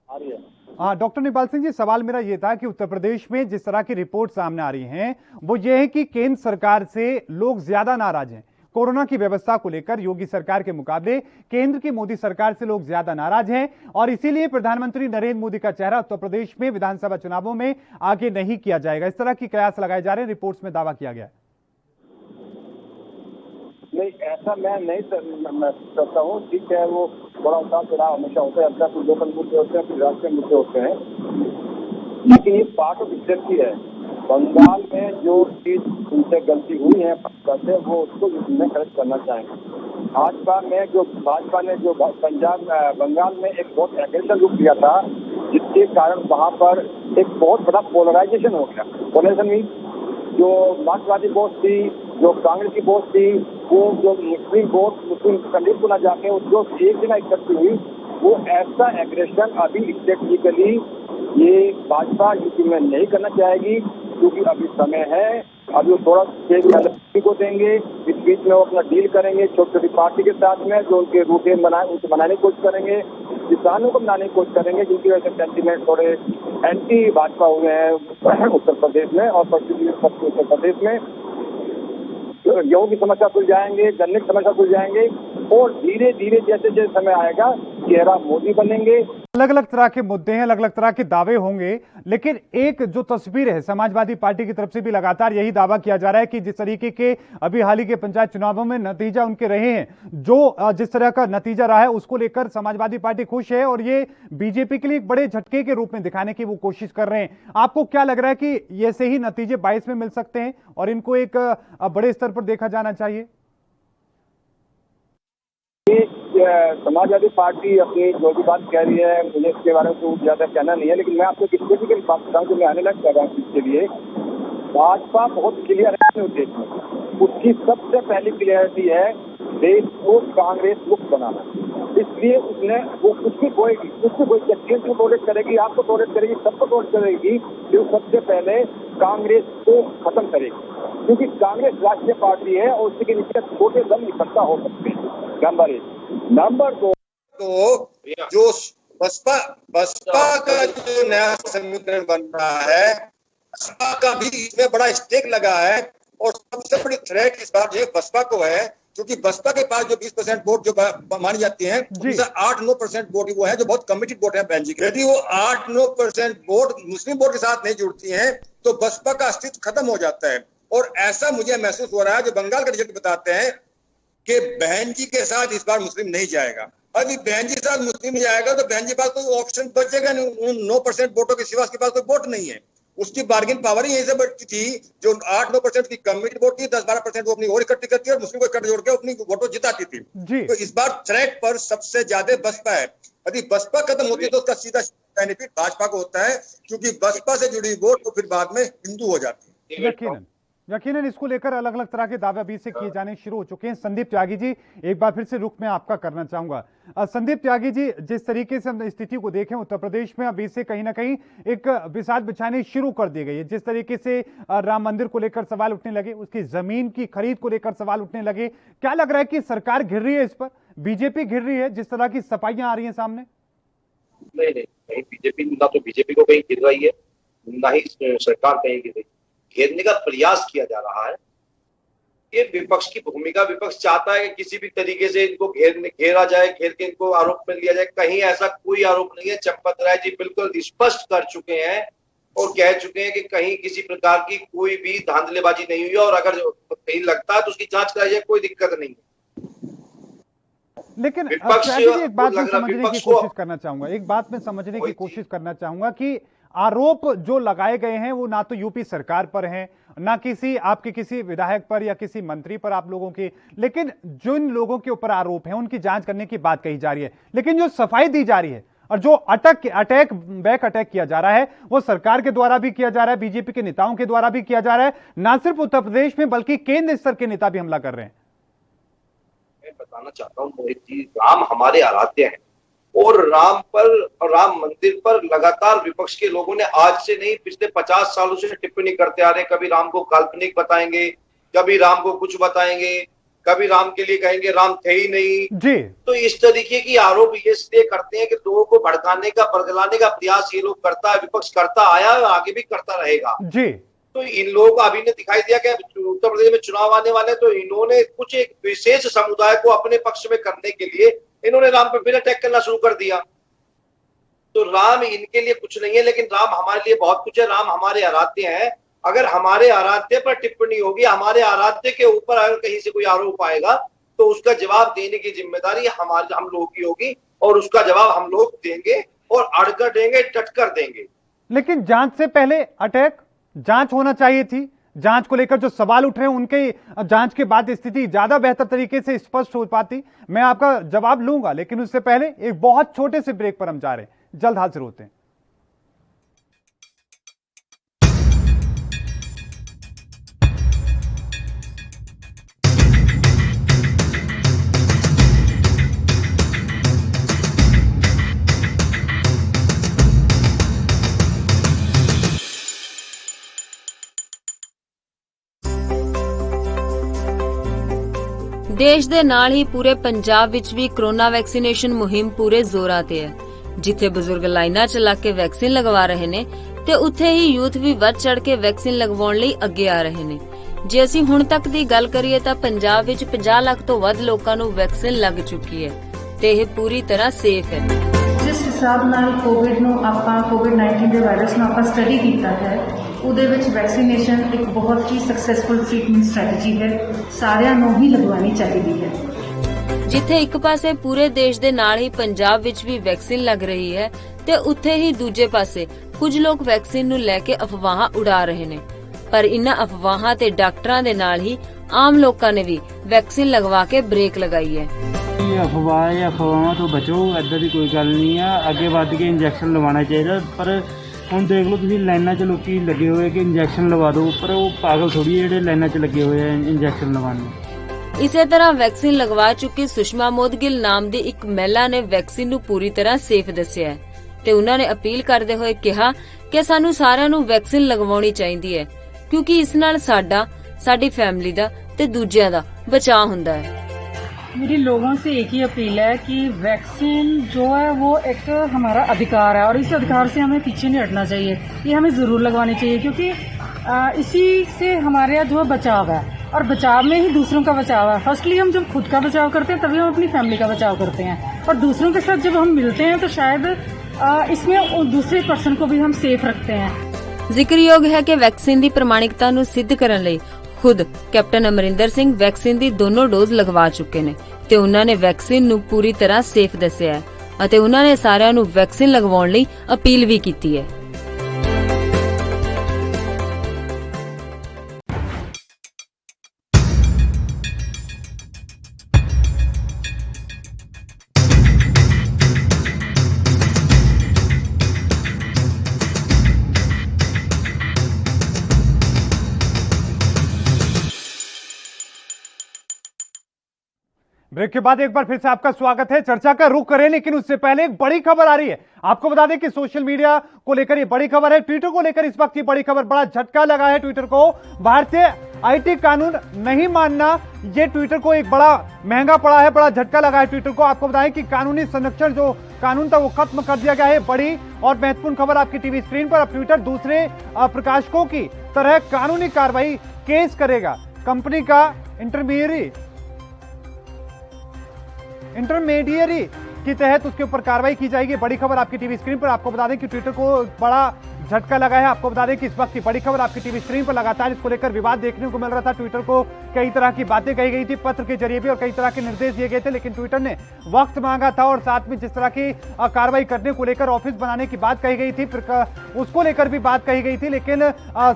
आ रही है। हाँ डॉक्टर नेपाल सिंह जी, सवाल मेरा ये था कि उत्तर प्रदेश में जिस तरह की रिपोर्ट सामने आ रही हैं वो ये है कि केंद्र सरकार से लोग ज्यादा नाराज हैं। कोरोना की व्यवस्था को लेकर योगी सरकार के मुकाबले केंद्र की मोदी सरकार से लोग ज्यादा नाराज हैं और इसीलिए प्रधानमंत्री नरेंद्र मोदी का चेहरा उत्तर प्रदेश में विधानसभा चुनावों में आगे नहीं किया जाएगा। इस तरह की कयास लगाए जा रहे हैं, रिपोर्ट्स में दावा किया गया है। नहीं, ऐसा मैं नहीं करता हूँ। ठीक है, वो बड़ा उतार चढ़ाव हमेशा होता है। अच्छा, कुछ लोकल मुद्दे होते हैं, कुछ राष्ट्रीय मुद्दे होते हैं, लेकिन ये पार्ट ऑफ स्ट्रेटजी है। बंगाल में जो चीज उनसे गलती हुई है वो उसको में करेक्ट करना चाहेंगे। भाजपा ने जो बंगाल में एक बहुत एग्रेसिव रुख लिया था, जिसके कारण वहां पर एक बहुत बड़ा पोलराइजेशन हो गया। पोलराइजेशन मीन जो मार्क्सवादी वोट थी, जो कांग्रेस की वोट थी, वो जो मुस्लिम कैंडिडेट को न जाके जो एक जगह इकट्ठी हुई, वो ऐसा एग्रेशन अभी स्ट्रेटेजिकली ये भाजपा यूपी में नहीं करना चाहेगी, क्योंकि अभी समय है। अभी वो थोड़ा तेज को देंगे, इस बीच में वो अपना डील करेंगे छोटी छोटी पार्टी के साथ में, जो उनके रूटे उनको बनाने की कोशिश करेंगे, किसानों को बनाने की कोशिश करेंगे, जिनकी वजह से सेंटीमेंट थोड़े एंटी भाजपा हुए हैं उत्तर प्रदेश में और पश्चिमी उत्तर प्रदेश में। गेहूं की समस्या सुल जाएंगे, गन्ने की समस्या सुल जाएंगे और धीरे धीरे जैसे जैसे समय आएगा चेहरा मोदी बनेंगे। अलग अलग तरह के मुद्दे हैं, अलग अलग तरह के दावे होंगे, लेकिन एक जो तस्वीर है समाजवादी पार्टी की तरफ से भी लगातार यही दावा किया जा रहा है कि जिस तरीके के अभी हाल ही के पंचायत चुनावों में नतीजा उनके रहे हैं, जो जिस तरह का नतीजा रहा है उसको लेकर समाजवादी पार्टी खुश है और ये बीजेपी के लिए एक बड़े झटके के रूप में दिखाने की वो कोशिश कर रहे हैं। आपको क्या लग रहा है कि ऐसे ही नतीजे 22 में मिल सकते हैं और इनको एक बड़े स्तर पर देखा जाना चाहिए? समाजवादी पार्टी अपनी जो भी बात कह रही है, मुझे इसके बारे में कुछ ज्यादा कहना नहीं है, लेकिन मैं आपको किसी की बात बताऊं जो मैं एनालाइज कर रहा हूँ इसके लिए। भाजपा बहुत क्लियर है देश में। उसकी सबसे पहली क्लियरिटी है देश को कांग्रेस मुक्त बनाना। इसलिए उसने वो कुछ भी कोई केंद्र को टॉलरेट करेगी, आपको टॉलरेट करेगी, सबको टॉलरेट करेगी, जो सबसे पहले कांग्रेस को खत्म करेगी, क्योंकि कांग्रेस राष्ट्रीय पार्टी है और उसके नीचे छोटे दल इकट्ठा हो सकते हैं। नंबर 1। नंबर 2, तो जो बसपा का जो नया समीकरण बन रहा है, बसपा का भी इसमें बड़ा स्टेक लगा है और सबसे बड़ी थ्रेट इस बार ये बसपा को है, क्योंकि बसपा के पास जो 20% वोट जो मानी जाती है, उसमें 8-9% वोट वो है जो बहुत कमिटेड वोट है बहन जी। यदि वो 8-9% वोट मुस्लिम वोट के साथ नहीं जुड़ती हैं तो बसपा का अस्तित्व खत्म हो जाता है। और ऐसा मुझे महसूस हो रहा है, जो बंगाल का रिजल्ट बताते हैं कि बहन जी के साथ इस बार मुस्लिम नहीं जाएगा। अभी बहन जी के साथ मुस्लिम नहीं जाएगा तो बहन जी के पास कोई ऑप्शन बचेगा नहीं। उन 9% वोटों के सिवा उसके पास कोई वोट नहीं है। उसकी बार्गेन पावर ही यहीं से बढ़ती थी। जो 8-9% की कमिटी वोट थी, 10-12% वो अपनी और इकट्ठी करती है और मुस्लिम को इकट्ठे जोड़ के अपनी वोटों जिताती थी। तो इस बार थ्रेट पर सबसे ज्यादा बसपा है। यदि बसपा खत्म होती है तो उसका सीधा बेनिफिट भाजपा को होता है, क्योंकि बसपा से जुड़ी वोट तो फिर बाद में हिंदू हो जाती है। यकीनन इसको लेकर अलग अलग तरह के दावे अभी से किए जाने शुरू हो चुके हैं। संदीप त्यागी जी, एक बार फिर से रुख में आपका करना चाहूंगा। संदीप त्यागी जी, जिस तरीके से हम स्थिति को देखें उत्तर प्रदेश में अभी से कहीं ना कहीं एक बिसात बिछाने शुरू कर दी गई है। जिस तरीके से राम मंदिर को लेकर सवाल उठने लगे, उसकी जमीन की खरीद को लेकर सवाल उठने लगे, क्या लग रहा है कि सरकार घिर रही है इस पर? बीजेपी घिर रही है, जिस तरह की सफाइयां आ रही हैं सामने? नहीं नहीं नहीं, बीजेपी ना तो बीजेपी को कहीं गिर रही है, ना ही सरकार कहीं गिर रही है। घेरने का प्रयास किया जा रहा है। ये विपक्ष की भूमिका, विपक्ष चाहता है कि किसी भी तरीके से इनको घेरा जाए, घेर के इनको आरोप में लिया जाए। कहीं ऐसा कोई आरोप नहीं है। चंपत राय जी बिल्कुल स्पष्ट कर चुके हैं और कह चुके हैं कि कहीं किसी प्रकार की कोई भी धांधलेबाजी नहीं हुई, और अगर कहीं लगता है तो उसकी जांच कराई जाए, कोई दिक्कत नहीं है। लेकिन एक बात मैं समझने की कोशिश करना चाहूंगा, कोशिश करना चाहूंगा कि आरोप जो लगाए गए हैं वो ना तो यूपी सरकार पर हैं, ना आपके किसी विधायक पर या किसी मंत्री पर आप लोगों की, लेकिन जिन लोगों के ऊपर आरोप हैं उनकी जांच करने की बात कही जा रही है। लेकिन जो सफाई दी जा रही है और जो बैक अटैक किया जा रहा है वो सरकार के द्वारा भी किया जा रहा है, बीजेपी के नेताओं के द्वारा भी किया जा रहा है। ना सिर्फ उत्तर प्रदेश में बल्कि केंद्र स्तर के नेता भी हमला कर रहे हैं। मैं बताना चाहता हूँ मोहित जी, राम हमारे आराध्य हैं और राम मंदिर पर लगातार विपक्ष के लोगों ने आज से नहीं पिछले 50 सालों से टिप्पणी करते आ रहे हैं। कभी राम को काल्पनिक बताएंगे, कभी राम को कुछ बताएंगे, कभी राम के लिए कहेंगे राम थे ही नहीं जी। तो इस तरीके की आरोप ये इसलिए करते हैं कि लोगों को भड़काने का, बरगलाने का प्रयास ये लोग करता है, विपक्ष करता आया है, आगे भी करता रहेगा जी। तो इन लोगों को अभी ने दिखाई दिया कि उत्तर प्रदेश में चुनाव आने वाले, तो इन्होंने कुछ एक विशेष समुदाय को अपने पक्ष में करने के लिए इन्होंने राम पर फिर अटैक करना शुरू कर दिया। तो राम इनके लिए कुछ नहीं है, लेकिन राम हमारे लिए बहुत कुछ है। राम हमारे आराध्य हैं। अगर हमारे आराध्य पर टिप्पणी होगी, हमारे आराध्य के ऊपर अगर कहीं से कोई आरोप आएगा तो उसका जवाब देने की जिम्मेदारी हम लोगों की होगी और उसका जवाब हम लोग देंगे और अड़कर देंगे, डटकर देंगे। लेकिन जांच से पहले अटैक, जांच होना चाहिए थी। जांच को लेकर जो सवाल उठ रहे हैं उनके जांच के बाद स्थिति ज्यादा बेहतर तरीके से स्पष्ट हो पाती। मैं आपका जवाब लूंगा, लेकिन उससे पहले एक बहुत छोटे से ब्रेक पर हम जा रहे हैं। जल्द हाजिर होते हैं। ਦੇਸ਼ ਦੇ ਨਾਲ ਹੀ ਪੂਰੇ ਪੰਜਾਬ ਵਿੱਚ ਵੀ ਕੋਰੋਨਾ ਵੈਕਸੀਨੇਸ਼ਨ ਮੁਹਿੰਮ ਪੂਰੇ ਜ਼ੋਰਾਂ ਤੇ ਹੈ। ਜਿੱਥੇ ਬਜ਼ੁਰਗ ਲਾਈਨਾਂ 'ਚ ਲੱਗ ਕੇ ਵੈਕਸੀਨ ਲਗਵਾ ਰਹੇ ਨੇ ਤੇ ਉੱਥੇ ਹੀ ਯੂਥ ਵੀ ਵੱਧ ਚੜ ਕੇ ਵੈਕਸੀਨ ਲਗਵਾਉਣ ਲਈ ਅੱਗੇ ਆ ਰਹੇ ਨੇ। ਜੇ ਅਸੀਂ ਹੁਣ ਤੱਕ ਦੀ ਗੱਲ ਕਰੀਏ ਤਾਂ ਪੰਜਾਬ ਵਿੱਚ 50 ਲੱਖ ਤੋਂ ਵੱਧ ਲੋਕਾਂ ਨੂੰ ਵੈਕਸੀਨ ਲੱਗ ਚੁੱਕੀ ਹੈ ਤੇ ਇਹ ਪੂਰੀ ਤਰ੍ਹਾਂ ਸੇਫ ਹੈ। ਜਿਸ ਹਿਸਾਬ ਨਾਲ ਕੋਵਿਡ-19 ਦੇ ਵਾਇਰਸ ਨੂੰ ਆਪਾਂ ਸਟੱਡੀ ਕੀਤਾ ਹੈ ਉਹਦੇ ਵਿੱਚ ਵੈਕਸੀਨੇਸ਼ਨ ਇੱਕ ਬਹੁਤ ਹੀ ਸਕਸੈਸਫੁਲ ਟ੍ਰੀਟਮੈਂਟ ਸਟ੍ਰੈਟਜੀ ਹੈ। ਸਾਰਿਆਂ ਨੂੰ ਹੀ ਲਗਵਾਉਣੀ ਚਾਹੀਦੀ ਹੈ। ਜਿੱਥੇ ਇੱਕ ਪਾਸੇ ਪੂਰੇ ਦੇਸ਼ ਦੇ ਨਾਲ ਹੀ ਪੰਜਾਬ ਵਿੱਚ ਵੀ ਵੈਕਸੀਨ ਲੱਗ ਰਹੀ ਹੈ ਤੇ ਉੱਥੇ ਹੀ ਦੂਜੇ ਪਾਸੇ ਕੁਝ ਲੋਕ ਵੈਕਸੀਨ ਨੂੰ ਲੈ ਕੇ ਅਫਵਾਹਾਂ ਉਡਾ ਰਹੇ ਨੇ। ਪਰ ਇਨ੍ਹਾਂ ਅਫਵਾਹਾਂ ਤੇ ਡਾਕਟਰਾਂ ਦੇ ਨਾਲ ਹੀ ਆਮ ਲੋਕਾਂ ਨੇ ਵੀ ਵੈਕਸੀਨ ਲਗਵਾ ਕੇ ਬ੍ਰੇਕ ਲਗਾਈ ਹੈ। ਅਫਵਾਹਾਂ ਤੋਂ ਬਚੋ, ਏਦਾਂ ਦੀ ਕੋਈ ਗੱਲ ਨਹੀਂ ਆ। ਅੱਗੇ ਵੱਧ ਕੇ ਇੰਜੈਕਸ਼ਨ ਲਵਾਉਣਾ ਚਾਹੀਦਾ। ਪਰ ਹੁਣ ਦੇਖ ਲਓ ਤੁਸੀਂ ਲਾਈਨਾਂ 'ਚ ਲੋਕੀ ਲੱਗੇ ਹੋਏ ਕਿ ਇੰਜੈਕਸ਼ਨ ਲਵਾ ਦਿਓ, ਪਰ ਉਹ ਪਾਗਲ ਥੋੜੀ ਜਿਹੜੇ ਲਾਈਨਾਂ 'ਚ ਲੱਗੇ ਹੋਏ ਆ ਇੰਜੈਕਸ਼ਨ ਲਵਾਉਣ ਨੂੰ। ਇਸੇ ਤਰ੍ਹਾਂ ਵੈਕਸੀਨ ਲਗਵਾ ਚੁੱਕੀ ਸੁਸ਼ਮਾ ਮੋਦਗਿਲ ਨਾਮ ਦੀ ਇੱਕ ਮਹਿਲਾ ਨੇ ਵੈਕਸੀਨ ਨੂੰ ਪੂਰੀ ਤਰ੍ਹਾਂ ਸੇਫ ਦੱਸਿਆ ਹੈ ਤੇ ਉਹਨਾਂ ਨੇ ਅਪੀਲ ਕਰਦੇ ਹੋਏ ਕਿਹਾ ਕਿ ਸਾਨੂੰ ਸਾਰਿਆਂ ਨੂੰ ਵੈਕਸੀਨ ਲਗਵਾਉਣੀ ਚਾਹੀਦੀ ਹੈ ਕਿਉਂਕਿ ਇਸ ਨਾਲ ਸਾਡੀ ਫੈਮਿਲੀ ਦਾ ਤੇ ਦੂਜਿਆਂ ਦਾ ਬਚਾਅ ਹੁੰਦਾ ਹੈ। मेरी लोगों से एक ही अपील है कि वैक्सीन जो है वो एक हमारा अधिकार है और इस अधिकार से हमें पीछे नहीं हटना चाहिए। ये हमें जरूर लगवानी चाहिए क्योंकि इसी से हमारे यहाँ जो बचाव है और बचाव में ही दूसरों का बचाव है। फर्स्टली हम जब खुद का बचाव करते हैं तभी हम अपनी फैमिली का बचाव करते हैं और दूसरों के साथ जब हम मिलते हैं तो शायद इसमें दूसरे पर्सन को भी हम सेफ रखते हैं। ਜ਼ਿਕਰਯੋਗ ਹੈ ਕਿ ਵੈਕਸੀਨ ਦੀ ਪ੍ਰਮਾਣਿਕਤਾ ਨੂੰ ਸਿੱਧ ਕਰਨ ਲਈ ਖੁਦ ਕੈਪਟਨ ਅਮਰਿੰਦਰ ਸਿੰਘ ਵੈਕਸੀਨ ਦੀ ਦੋਨੋਂ ਡੋਜ਼ ਲਗਵਾ ਚੁੱਕੇ ਨੇ ਤੇ ਉਹਨਾਂ ਨੇ ਵੈਕਸੀਨ ਨੂੰ ਪੂਰੀ ਤਰ੍ਹਾਂ ਸੇਫ ਦੱਸਿਆ ਹੈ ਅਤੇ ਉਹਨਾਂ ਨੇ ਸਾਰਿਆਂ ਨੂੰ ਵੈਕਸੀਨ ਲਗਵਾਉਣ ਲਈ ਅਪੀਲ ਵੀ ਕੀਤੀ ਹੈ। ब्रेक के बाद एक बार फिर से आपका स्वागत है। चर्चा का रुख करें, लेकिन उससे पहले एक बड़ी खबर आ रही है। आपको बता दें कि सोशल मीडिया को लेकर ये बड़ी खबर है। ट्विटर को लेकर इस वक्त की बड़ी खबर, बड़ा झटका लगा है ट्विटर को। भारतीय आईटी कानून नहीं मानना, ये ट्विटर को एक बड़ा महंगा पड़ा है, बड़ा झटका लगा है ट्विटर को। आपको बताएं कि कानूनी संरक्षण जो कानून था वो खत्म कर दिया गया है। बड़ी और महत्वपूर्ण खबर आपकी टीवी स्क्रीन पर। अब ट्विटर दूसरे प्रकाशकों की तरह कानूनी कार्रवाई केस करेगा। कंपनी का इंटरमीडियरी के तहत उसके ऊपर कार्रवाई की जाएगी। बड़ी खबर आपकी टीवी स्क्रीन पर। आपको बता दें कि ट्विटर को बड़ा झटका लगा है। आपको बता दें कि इस वक्त की बड़ी खबर आपकी टीवी स्क्रीन पर। लगातार इसको लेकर विवाद देखने को मिल रहा था। ट्विटर को कई तरह की बातें कही गई थी, पत्र के जरिए भी, और कई तरह के निर्देश दिए गए थे, लेकिन ट्विटर ने वक्त मांगा था और साथ में जिस तरह की कार्रवाई करने को लेकर ऑफिस बनाने की बात कही गई थी, उसको लेकर भी बात कही गई थी, लेकिन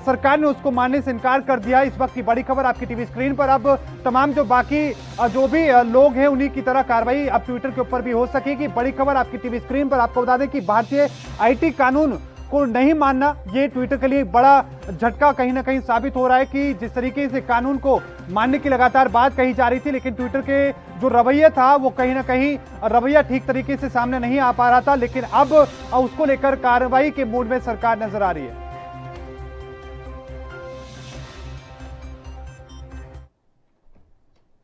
सरकार ने उसको मानने से इनकार कर दिया। इस वक्त की बड़ी खबर आपकी टीवी स्क्रीन पर। अब तमाम जो बाकी जो भी लोग हैं उन्हीं की तरह कार्रवाई अब ट्विटर के ऊपर भी हो सकेगी। बड़ी खबर आपकी टीवी स्क्रीन पर। आपको बता दें कि भारतीय आईटी कानून को नहीं मानना, ये ट्विटर के लिए बड़ा झटका कहीं ना कहीं साबित हो रहा है कि जिस तरीके से कानून को मानने की लगातार बात कही जा रही थी, लेकिन ट्विटर के जो रवैया था वो कहीं ना कहीं रवैया ठीक तरीके से सामने नहीं आ पा रहा था, लेकिन अब उसको लेकर कार्रवाई के मूड में सरकार नजर आ रही है।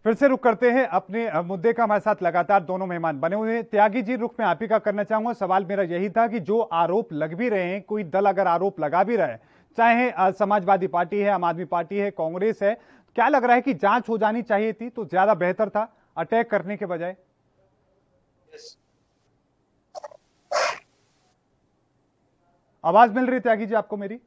फिर से रुख करते हैं अपने मुद्दे का। हमारे साथ लगातार दोनों मेहमान बने हुए हैं। त्यागी जी, रुख में आप ही का करना चाहूंगा। सवाल मेरा यही था कि जो आरोप लग भी रहे हैं, कोई दल अगर आरोप लगा भी रहा है, चाहे समाजवादी पार्टी है, आम आदमी पार्टी है, कांग्रेस है, क्या लग रहा है कि जांच हो जानी चाहिए थी तो ज्यादा बेहतर था अटैक करने के बजाय? आवाज मिल रही त्यागी जी आपको मेरी?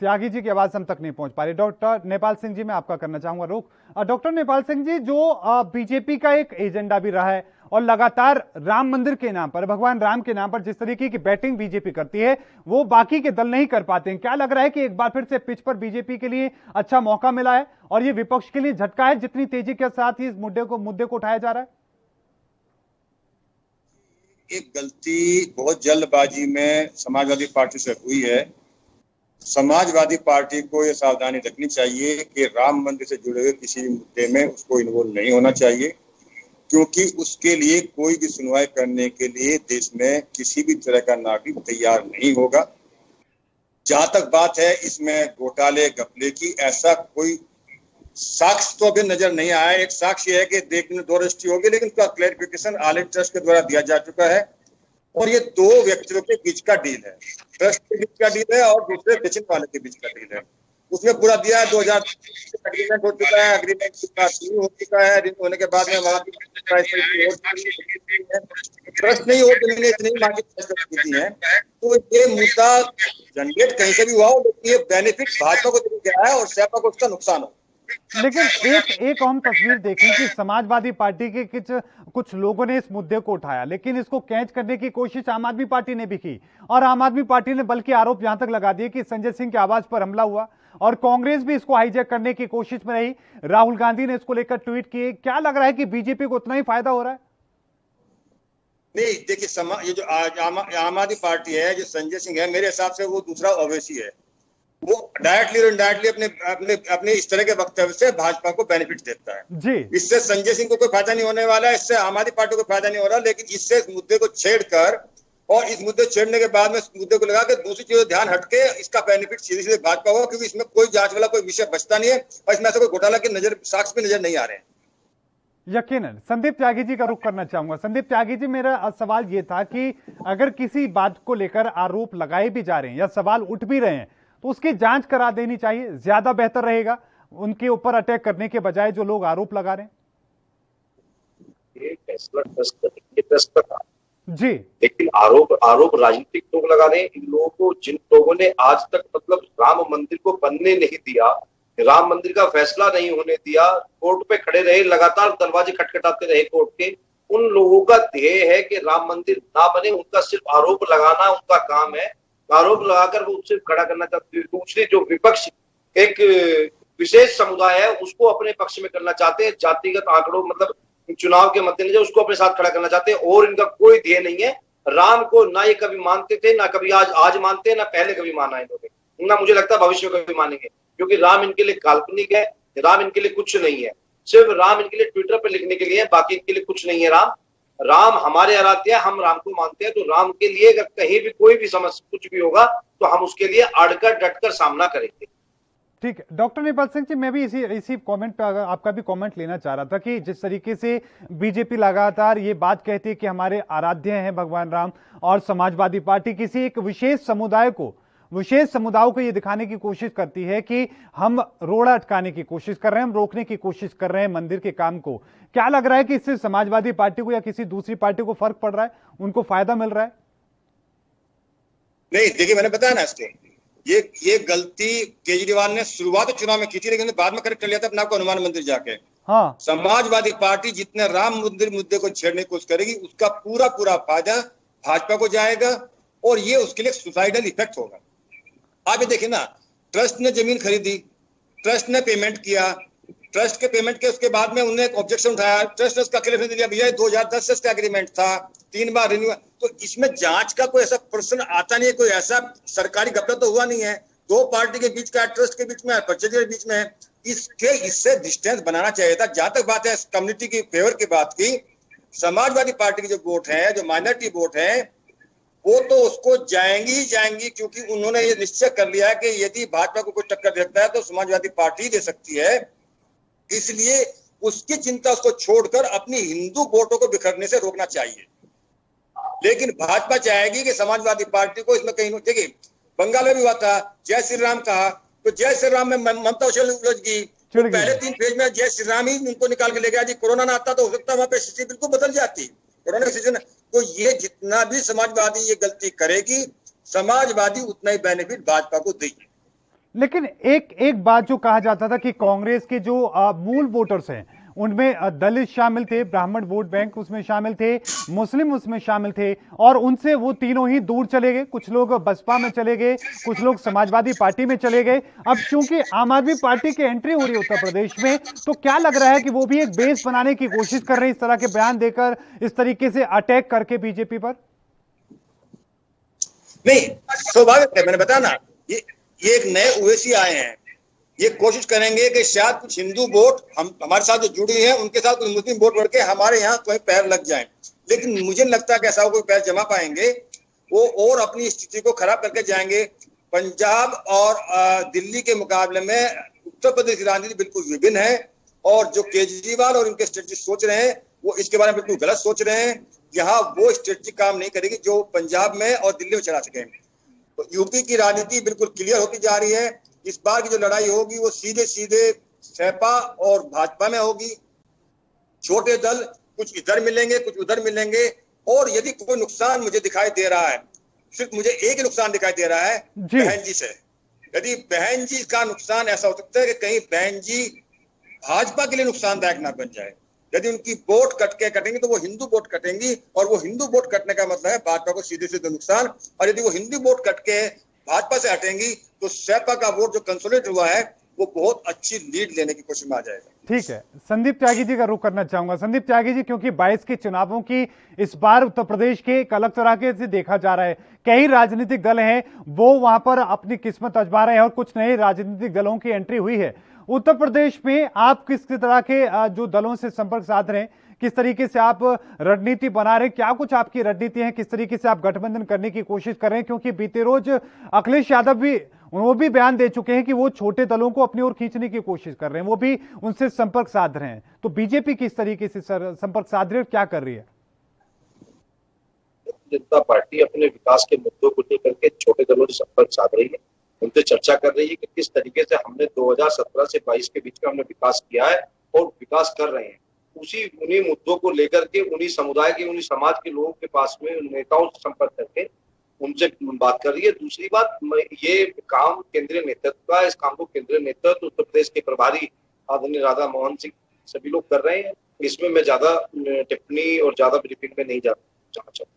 त्यागी जी की आवाज हम तक नहीं पहुंच पा रही। डॉक्टर नेपाल सिंह जी, मैं आपका करना चाहूंगा रुख। डॉक्टर नेपाल सिंह जी, जो बीजेपी का एक एजेंडा भी रहा है और लगातार राम मंदिर के नाम पर, भगवान राम के नाम पर जिस तरीके की बैटिंग बीजेपी करती है वो बाकी के दल नहीं कर पाते हैं। क्या लग रहा है कि एक बार फिर से पिच पर बीजेपी के लिए अच्छा मौका मिला है और ये विपक्ष के लिए झटका है, जितनी तेजी के साथ ही इस मुद्दे को उठाया जा रहा है? एक गलती बहुत जल्दबाजी में समाजवादी पार्टी से हुई है। समाजवादी पार्टी को यह सावधानी रखनी चाहिए कि राम मंदिर से जुड़े हुए किसी भी मुद्दे में उसको इन्वॉल्व नहीं होना चाहिए, क्योंकि उसके लिए कोई भी सुनवाई करने के लिए देश में किसी भी तरह का नागरिक तैयार नहीं होगा। जहां तक बात है इसमें घोटाले घपले की, ऐसा कोई साक्ष्य तो अभी नजर नहीं आया। एक साक्ष्य है कि देखने 2 रजिस्ट्री होगी, लेकिन उसका क्लैरिफिकेशन ऑडिट ट्रस्ट के द्वारा दिया जा चुका है और ये 2 व्यक्तियों के बीच का डील है, ट्रस्ट के बीच का डील है और दूसरे बेचने वाले के बीच का डील है। उसमें पूरा दिया है 2000 एग्रीमेंट हो चुका है, एग्रीमेंट शुरू हो चुका है, होने के बाद में वहां ट्रस्ट नहीं हो जमीन इतनी मांगी है। तो ये मुद्दा जनरेट कहीं से भी हुआ हो, लेकिन ये बेनिफिट भाजपा को दिया गया है और सपा को उसका नुकसान हो। लेकिन एक हम तस्वीर देखें कि समाजवादी पार्टी के कुछ लोगों ने इस मुद्दे को उठाया, लेकिन इसको कैच करने की कोशिश आम आदमी पार्टी ने भी की और आम आदमी पार्टी ने बल्कि आरोप यहां तक लगा दिए कि संजय सिंह के आवास पर हमला हुआ और कांग्रेस भी इसको हाईजैक करने की कोशिश में रही। राहुल गांधी ने इसको लेकर ट्वीट किए। क्या लग रहा है कि बीजेपी को उतना ही फायदा हो रहा है? नहीं, देखिए ये जो आम आदमी पार्टी है, जो संजय सिंह है, मेरे हिसाब से वो दूसरा ओवैसी है। वो डायरेक्टली और इनडायरेक्टली अपने इस तरह के वक्तव्य से भाजपा को बेनिफिट देता है जी। इससे संजय सिंह को कोई फायदा नहीं होने वाला है, इससे आम आदमी पार्टी को फायदा नहीं हो रहा, लेकिन इससे इस मुद्दे को छेड़कर और इस मुद्दे छेड़ने के बाद में इस मुद्दे को लगा के दूसरी चीजों ध्यान हटके इसका बेनिफिट सीधे सीधे भाजपा होगा, क्योंकि इसमें कोई जांच वाला कोई विषय बचता नहीं है और इसमें ऐसा कोई घोटाला की साक्ष्य भी नजर नहीं आ रहे हैं। यकीनन। संदीप त्यागी जी का रुख करना चाहूंगा। संदीप त्यागी जी, मेरा सवाल यह था कि अगर किसी बात को लेकर आरोप लगाए भी जा रहे हैं या सवाल उठ भी रहे हैं तो उसकी जांच करा देनी चाहिए, ज्यादा बेहतर रहेगा उनके ऊपर अटैक करने के बजाय जो लोग आरोप लगा रहे हैं। ये फैसला ट्रस्ट का था जी, लेकिन आरोप राजनीतिक लोग लगा रहे हैं। इन लोगों को, जिन लोगों ने आज तक मतलब राम मंदिर को बनने नहीं दिया, राम मंदिर का फैसला नहीं होने दिया, कोर्ट पे खड़े रहे, लगातार दरवाजे खटखटाते रहे कोर्ट के, उन लोगों का ध्येय है कि राम मंदिर ना बने। उनका सिर्फ आरोप लगाना उनका काम है, आरोप लगाकर वो उससे खड़ा करना चाहते हैं। दूसरी जो विपक्ष एक विशेष समुदाय है उसको अपने पक्ष में करना चाहते हैं, जातिगत आंकड़ों मतलब चुनाव के मद्देनजर उसको अपने साथ खड़ा करना चाहते हैं, और इनका कोई ध्येय नहीं है। राम को ना ये कभी मानते थे, ना कभी आज मानते हैं, ना पहले कभी माना इन्होंने, ना मुझे लगता है भविष्य में कभी मानेंगे, क्योंकि राम इनके लिए काल्पनिक है, राम इनके लिए कुछ नहीं है। सिर्फ राम इनके लिए ट्विटर पर लिखने के लिए है, बाकी इनके लिए कुछ नहीं है। राम हमारे आराध्य है, हम राम को मानते हैं। तो राम के लिए अगर कहीं भी कोई भी समस्या कुछ भी होगा तो हम उसके लिए अड़कर डटकर सामना करेंगे। ठीक है डॉक्टर नेपाल सिंह जी, मैं भी इसी कमेंट पे आपका भी कमेंट लेना चाह रहा था कि जिस तरीके से बीजेपी लगातार ये बात कहती है कि हमारे आराध्य हैं भगवान राम, और समाजवादी पार्टी किसी एक विशेष समुदायों को ये दिखाने की कोशिश करती है कि हम रोड़ा अटकाने की कोशिश कर रहे हैं, हम रोकने की कोशिश कर रहे हैं मंदिर के काम को। क्या लग रहा है कि इससे समाजवादी पार्टी को या किसी दूसरी पार्टी को फर्क पड़ रहा है, उनको फायदा मिल रहा है? नहीं, देखिए मैंने बताया ना इसको, ये गलती केजरीवाल ने शुरुआत चुनाव में की थी, लेकिन बाद में करेक्ट कर लिया था अपने आपको हनुमान मंदिर जाके। हाँ, समाजवादी पार्टी जितने राम मंदिर मुद्दे को छेड़ने की कोशिश करेगी उसका पूरा फायदा भाजपा को जाएगा और ये उसके लिए सुसाइडल इफेक्ट होगा। आप ये देखिए ना, ट्रस्ट ने जमीन खरीदी, ट्रस्ट ने पेमेंट किया, ट्रस्ट के पेमेंट के उसके बाद में उन्होंने एक ऑब्जेक्शन उठाया, ट्रस्ट ने उसका क्लियर दिया, भैया 2010 से इसका एग्रीमेंट था, 3 बार रिन्यू। तो इसमें जांच का कोई ऐसा प्रश्न आता नहीं है, कोई ऐसा सरकारी घपला तो हुआ नहीं है। 2 पार्टी के बीच का, ट्रस्ट के बीच में, परचेजर के बीच में, इससे डिस्टेंस बनाना चाहिए था। जहां तक बात है कम्युनिटी की फेवर की बात की, समाजवादी पार्टी के जो वोट है, जो माइनॉरिटी वोट है, वो तो उसको जाएंगी, क्योंकि उन्होंने ये निश्चय कर लिया है कि यदि भाजपा को कोई टक्कर देता है तो समाजवादी पार्टी दे सकती है। इसलिए उसकी चिंता उसको छोड़कर अपनी हिंदू वोटों को बिखरने से रोकना चाहिए। लेकिन भाजपा चाहेगी कि समाजवादी पार्टी को इसमें कहीं, देखिए बंगाल में भी हुआ था, जय श्री राम कहा तो जय श्री राम में ममता उलझ गई, तो पहले 3 फेज में जय श्री राम ही उनको निकाल के ले गया। जी कोरोना ना आता तो हो सकता है वहां पे स्थिति बिल्कुल बदल जाती, कोरोना सीजन। तो ये जितना भी समाजवादी ये गलती करेगी, समाजवादी उतना ही बेनिफिट भाजपा को देगी। लेकिन एक बात जो कहा जाता था कि कांग्रेस के जो मूल वोटर्स हैं उनमें दलित शामिल थे, ब्राह्मण वोट बैंक उसमें शामिल थे, मुस्लिम उसमें शामिल थे, और उनसे वो तीनों ही दूर चले गए। कुछ लोग बसपा में चले गए, कुछ लोग समाजवादी पार्टी में चले गए। अब चूंकि आम आदमी पार्टी की एंट्री हो रही है उत्तर प्रदेश में, तो क्या लग रहा है कि वो भी एक बेस बनाने की कोशिश कर रहे हैं, इस तरह के बयान देकर, इस तरीके से अटैक करके बीजेपी पर? नहीं, स्वाभाविक है, मैंने बताया ना, ये एक नए ओवैसी आए हैं, ये कोशिश करेंगे कि शायद कुछ हिंदू वोट हमारे साथ जो जुड़ी हैं उनके साथ कुछ मुस्लिम वोट बढ़ के हमारे यहाँ कोई पैर लग जाए। लेकिन मुझे नहीं लगता कि ऐसा कोई पैर जमा पाएंगे वो, और अपनी स्थिति को खराब करके जाएंगे। पंजाब और दिल्ली के मुकाबले में उत्तर प्रदेश की राजनीति बिल्कुल विभिन्न है, और जो केजरीवाल और उनके स्ट्रेटजी सोच रहे हैं वो इसके बारे में बिल्कुल गलत सोच रहे हैं। यहाँ वो स्ट्रेटजी काम नहीं करेगी जो पंजाब में और दिल्ली में चला सके। तो यूपी की राजनीति बिल्कुल क्लियर होती जा रही है। इस बार की जो लड़ाई होगी वो सीधे सपा और भाजपा में होगी। छोटे दल कुछ इधर मिलेंगे, कुछ उधर मिलेंगे, और यदि कोई नुकसान मुझे दिखाई दे रहा है, सिर्फ मुझे एक ही नुकसान दिखाई दे रहा है, बहन जी से। यदि बहन जी का नुकसान ऐसा हो सकता है कि कहीं बहन जी भाजपा के लिए नुकसानदायक ना बन जाए। यदि उनकी वोट कटेंगे तो वो हिंदू वोट कटेंगी, और वो हिंदू वोट कटने का मतलब है भाजपा को सीधे सीधे नुकसान। और यदि वो हिंदू वोट कट के भाजपा से हटेंगी तो सपा का वोट जो कंसोलिडेट हुआ है वो बहुत अच्छी लीड लेने की कोशिश में आ जाएगा। ठीक है, संदीप त्यागी जी का रुख करना चाहूंगा। संदीप त्यागी जी, क्योंकि 22 के चुनावों की इस बार उत्तर प्रदेश के एक अलग तरह के से देखा जा रहा है, कई राजनीतिक दल हैं वो वहां पर अपनी किस्मत आजमा रहे हैं और कुछ नए राजनीतिक दलों की एंट्री हुई है। उत्तर प्रदेश में आप किस तरह के जो दलों से संपर्क साध रहे हैं, किस तरीके से आप रणनीति बना रहे हैं, क्या कुछ आपकी रणनीति है, किस तरीके से आप गठबंधन करने की कोशिश कर रहे हैं? क्योंकि बीते रोज अखिलेश यादव भी बयान दे चुके हैं कि वो छोटे दलों को अपनी ओर खींचने की कोशिश कर रहे हैं, वो भी उनसे संपर्क साध रहे हैं। तो बीजेपी किस तरीके से संपर्क साध रही है और क्या कर रही है? जनता पार्टी अपने विकास के मुद्दों को लेकर के छोटे दलों से संपर्क साध रही है, उनसे चर्चा कर रही है कि किस तरीके से हमने 2017 से 22 के बीच में हमने विकास किया है और विकास कर रहे हैं। उन्हीं मुद्दों को लेकर के उन्हीं समुदाय के, उन्हीं समाज के लोगों के पास में नेताओं से संपर्क करके उनसे बात कर रही है। दूसरी बात, ये काम केंद्रीय नेतृत्व का, इस काम को केंद्रीय नेतृत्व उत्तर प्रदेश के प्रभारी आदरणीय राधा मोहन सिंह सभी लोग कर रहे हैं। इसमें मैं ज्यादा टिप्पणी और ज्यादा ब्रीफिंग में नहीं जाना चाहता।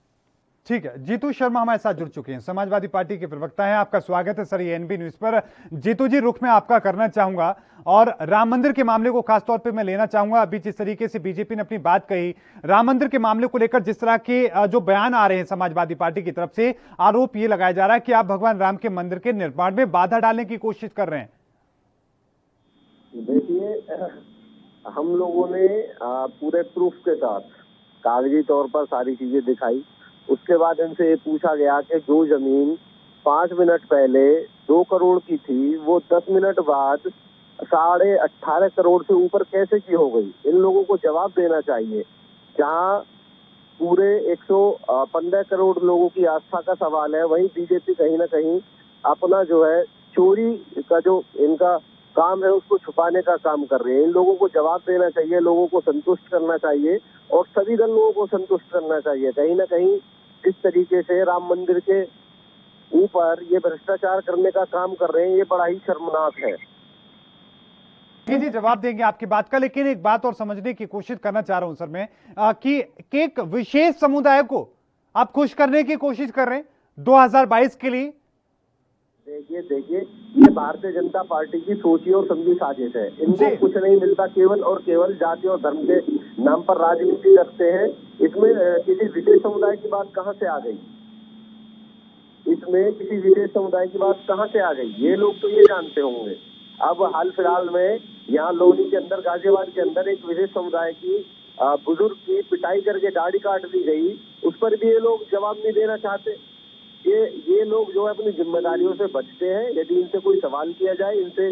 ठीक है, जीतू शर्मा हमारे साथ जुड़ चुके हैं, समाजवादी पार्टी के प्रवक्ता हैं। आपका स्वागत है सर एएनबी न्यूज पर। जीतू जी, रुख में आपका करना चाहूंगा और राम मंदिर के मामले को खासतौर पे मैं लेना चाहूंगा। अभी जिस तरीके से बीजेपी ने अपनी बात कही राम मंदिर के मामले को लेकर, जिस तरह के जो बयान आ रहे हैं समाजवादी पार्टी की तरफ से, आरोप ये लगाया जा रहा है कि आप भगवान राम के मंदिर के निर्माण में बाधा डालने की कोशिश कर रहे हैं। देखिए, हम लोगों ने पूरे प्रूफ के साथ कागजी तौर पर सारी चीजें दिखाई। उसके बाद इनसे ये पूछा गया कि जो जमीन 5 मिनट पहले 2 करोड़ की थी वो 10 मिनट बाद 18.5 करोड़ से ऊपर कैसे की हो गई। इन लोगों को जवाब देना चाहिए। जहां पूरे 115 करोड़ लोगों की आस्था का सवाल है, वहीं बीजेपी कहीं ना कहीं अपना जो है चोरी का जो इनका काम है उसको छुपाने का काम कर रहे हैं। इन लोगों को जवाब देना चाहिए, लोगों को संतुष्ट करना चाहिए और सभी दल लोगों को संतुष्ट करना चाहिए। कहीं ना कहीं इस तरीके से राम मंदिर के ऊपर ये भ्रष्टाचार करने का काम कर रहे हैं, ये बड़ा ही शर्मनाक है। जी जवाब देंगे आपकी बात का, लेकिन एक बात और समझने की कोशिश करना चाह रहा हूं सर मैं कि एक विशेष समुदाय को आप खुश करने की कोशिश कर रहे हैं 2022 के लिए। देखिए ये भारतीय जनता पार्टी की सोची और समझी साजिश है। इनको कुछ नहीं मिलता, केवल और केवल जाति और धर्म के नाम पर राजनीति करते हैं। इसमें किसी विशेष समुदाय की बात कहां से आ गई? इसमें किसी विशेष समुदाय की बात कहां से आ गई? ये लोग तो ये जानते होंगे। अब हाल फिलहाल में यहाँ लोनी के अंदर, गाजियाबाद के अंदर एक विशेष समुदाय की बुजुर्ग की पिटाई करके दाढ़ी काट दी गई, उस पर भी ये लोग जवाब नहीं देना चाहते। ये लोग जो है अपनी जिम्मेदारियों से बचते हैं। यदि इनसे कोई सवाल किया जाए, इनसे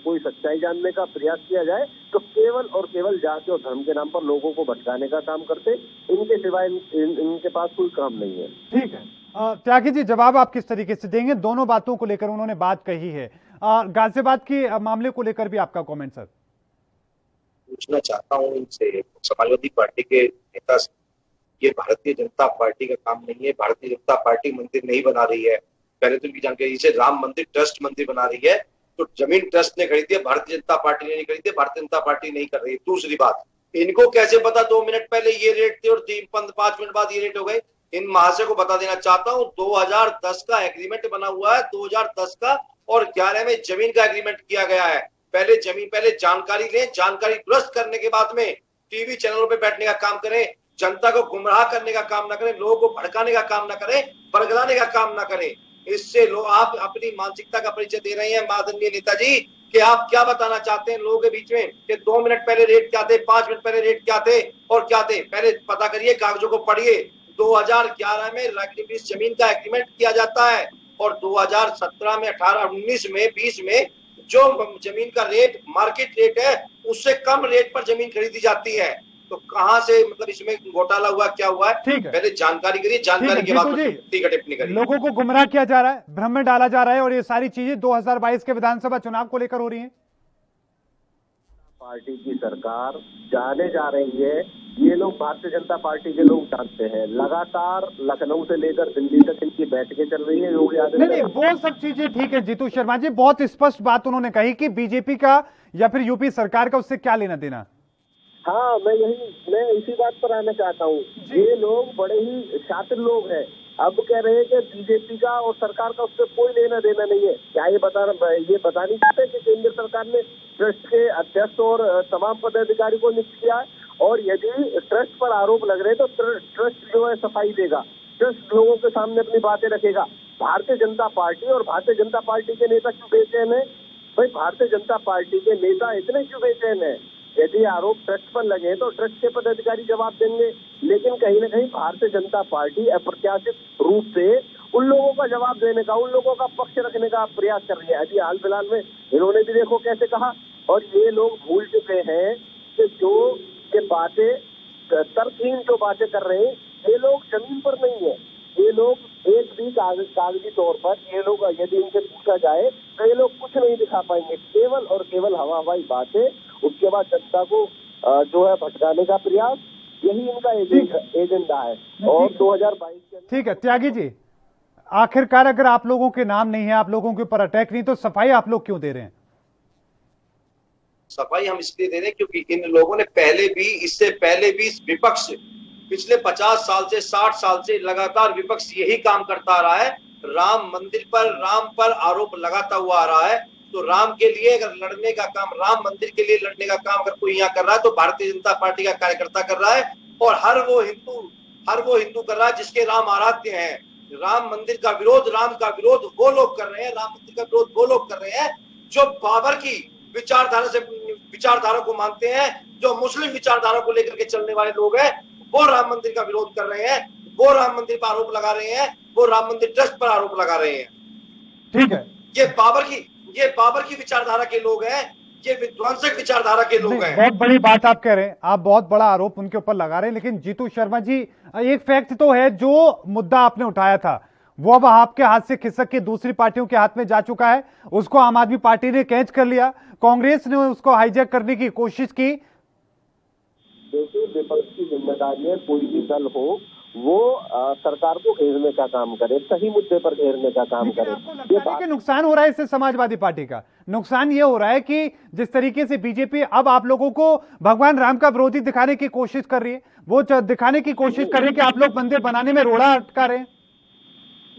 कोई सच्चाई जानने का प्रयास किया जाए, तो केवल और केवल जाति और धर्म के नाम पर लोगों को भटकाने का काम करते। इनके सिवाय इनके पास कोई काम नहीं है। ठीक है त्यागी जी, जवाब आप किस तरीके से देंगे? दोनों बातों को लेकर उन्होंने बात कही है। गाजियाबाद के मामले को लेकर भी आपका कमेंट सर। पूछना चाहता हूँ इनसे, समाजवादी पार्टी के नेता से, ये भारतीय जनता पार्टी का काम नहीं है। भारतीय जनता पार्टी मंदिर नहीं बना रही है। पहले तो इनकी जानकारी, इसे राम मंदिर ट्रस्ट मंदिर बना रही है, तो जमीन ट्रस्ट ने खरीदी है, भारतीय जनता पार्टी ने नहीं खरीदी है। भारतीय जनता पार्टी नहीं कर रही है। दूसरी बात, इनको कैसे पता 2 मिनट पहले ये रेट थे और 5 मिनट बाद ये रेट हो गए? इन महाशय को बता देना चाहता हूँ, 2010 का एग्रीमेंट बना हुआ है, 2010 का, और 11 में जमीन का एग्रीमेंट किया गया है। पहले जानकारी लें, जानकारी दुरुस्त करने के बाद में टीवी चैनलों पे बैठने का काम करें, जनता को गुमराह करने का काम ना करें, लोगों को भड़काने का काम ना करें, बरगलाने का काम ना करें। इससे लोग, आप अपनी मानसिकता का परिचय दे रहे हैं माननीय नेताजी, कि आप क्या बताना चाहते हैं लोगों के बीच में कि 2 मिनट पहले रेट क्या थे, 5 मिनट पहले रेट क्या थे और क्या थे। पहले पता करिए, कागजों को पढ़िए। 2011 में जमीन का एग्रीमेंट किया जाता है और 2017 में, 18, 19 में, 20 में जो जमीन का रेट मार्केट रेट है उससे कम रेट पर जमीन खरीदी जाती है। तो कहां से, मतलब इसमें घोटाला हुआ, क्या हुआ है? पहले जानकारी करिए, जानकारी के बाद टिप्पणी करिए। लोगों को गुमराह किया जा रहा है, भ्रम में डाला जा रहा है और ये सारी चीजें 2022 के विधानसभा चुनाव को लेकर हो रही है। पार्टी की सरकार जाने जा रही है, ये लोग भारतीय जनता पार्टी के लोग जानते हैं। लगातार लखनऊ से लेकर दिल्ली तक इनकी बैठकें चल रही है। योगी आदित्यनाथ, नहीं, वो सब चीजें ठीक है जीतू शर्मा जी, बहुत स्पष्ट बात उन्होंने कही कि बीजेपी का या फिर यूपी सरकार का उससे क्या लेना देना। हाँ, मैं इसी बात पर आना चाहता हूँ। ये लोग बड़े ही शातिर लोग हैं। अब कह रहे हैं कि बीजेपी का और सरकार का उससे कोई लेना देना नहीं है। क्या ये बता नहीं चाहते कि केंद्र सरकार ने ट्रस्ट के अध्यक्ष और तमाम पदाधिकारी को नियुक्त किया है, और यदि ट्रस्ट पर आरोप लग रहे तो ट्रस्ट जो है सफाई देगा, ट्रस्ट लोगों के सामने अपनी बातें रखेगा। भारतीय जनता पार्टी और भारतीय जनता पार्टी के नेता क्यों बेचैन है? भाई, भारतीय जनता पार्टी के नेता इतने क्यों बेचैन है? यदि आरोप ट्रस्ट पर लगे तो ट्रस्ट के पदाधिकारी जवाब देंगे, लेकिन कहीं ना कहीं भारतीय जनता पार्टी अप्रत्याशित रूप से उन लोगों का जवाब देने का, उन लोगों का पक्ष रखने का प्रयास कर रही है। अभी हाल फिलहाल में इन्होंने भी देखो कैसे कहा, और ये लोग भूल चुके हैं कि जो ये बातें, तर्कहीन जो बातें कर रहे हैं, ये लोग जमीन पर नहीं है। ये लोग एक भी कागजी तौर पर, ये लोग यदि इनसे पूछा जाए तो ये लोग कुछ नहीं दिखा पाएंगे, केवल और केवल हवाई बातें। उसके बाद जनता को जो है भटकाने का प्रयास, यही इनका एजेंडा है। और 2022 के, ठीक है त्यागी जी, आखिरकार अगर आप लोगों के नाम नहीं है, आप लोगों के ऊपर अटैक नहीं, तो सफाई आप लोग क्यों दे रहे हैं? सफाई हम इसलिए दे रहे हैं क्योंकि इन लोगों ने इससे पहले भी विपक्ष पिछले 50 साल से 60 साल से लगातार विपक्ष यही काम करता रहा है। राम पर आरोप लगाता हुआ आ रहा है। तो राम के लिए अगर लड़ने का काम, राम मंदिर के लिए लड़ने का काम अगर कोई यहाँ कर रहा है तो भारतीय जनता पार्टी का कार्यकर्ता कर रहा है। और हर वो हिंदू कर रहा है जिसके राम आराध्य हैं। राम मंदिर का विरोध, राम का विरोध वो लोग कर रहे हैं, राम मंदिर का विरोध वो लोग कर रहे हैं जो बाबर की विचारधारा से विचारधारा को मानते हैं, जो मुस्लिम विचारधारा को लेकर के चलने वाले लोग हैं, वो राम मंदिर का विरोध कर रहे हैं, वो राम मंदिर पर आरोप लगा रहे हैं, वो राम मंदिर ट्रस्ट पर आरोप लगा रहे हैं। ठीक है, ये बाबर की विचारधारा के लोग हैं, ये विध्वंसक विचारधारा के लोग हैं। बहुत बड़ी बात आप कह रहे हैं, आप बहुत बड़ा आरोप उनके ऊपर लगा रहे हैं। लेकिन जीतू शर्मा जी, एक फैक्ट तो है, जो मुद्दा आपने उठाया था वो अब आपके हाथ से खिसक के दूसरी पार्टियों के हाथ में जा चुका है। उसको आम आदमी पार्टी ने कैच कर लिया, कांग्रेस ने उसको हाईजैक करने की कोशिश की। देखिए, विपक्ष की जिम्मेदारी है, कोई भी दल हो वो सरकार को घेरने का काम करे, सही मुद्दे पर घेरने का काम करे। आपको लगता है कि नुकसान हो रहा है इससे समाजवादी पार्टी का? नुकसान ये हो रहा है कि जिस तरीके से बीजेपी अब आप लोगों को भगवान राम का विरोधी दिखाने की कोशिश कर रही है, वो दिखाने की कोशिश कर रही है कि आप लोग मंदिर बनाने में रोड़ा अटका रहे हैं।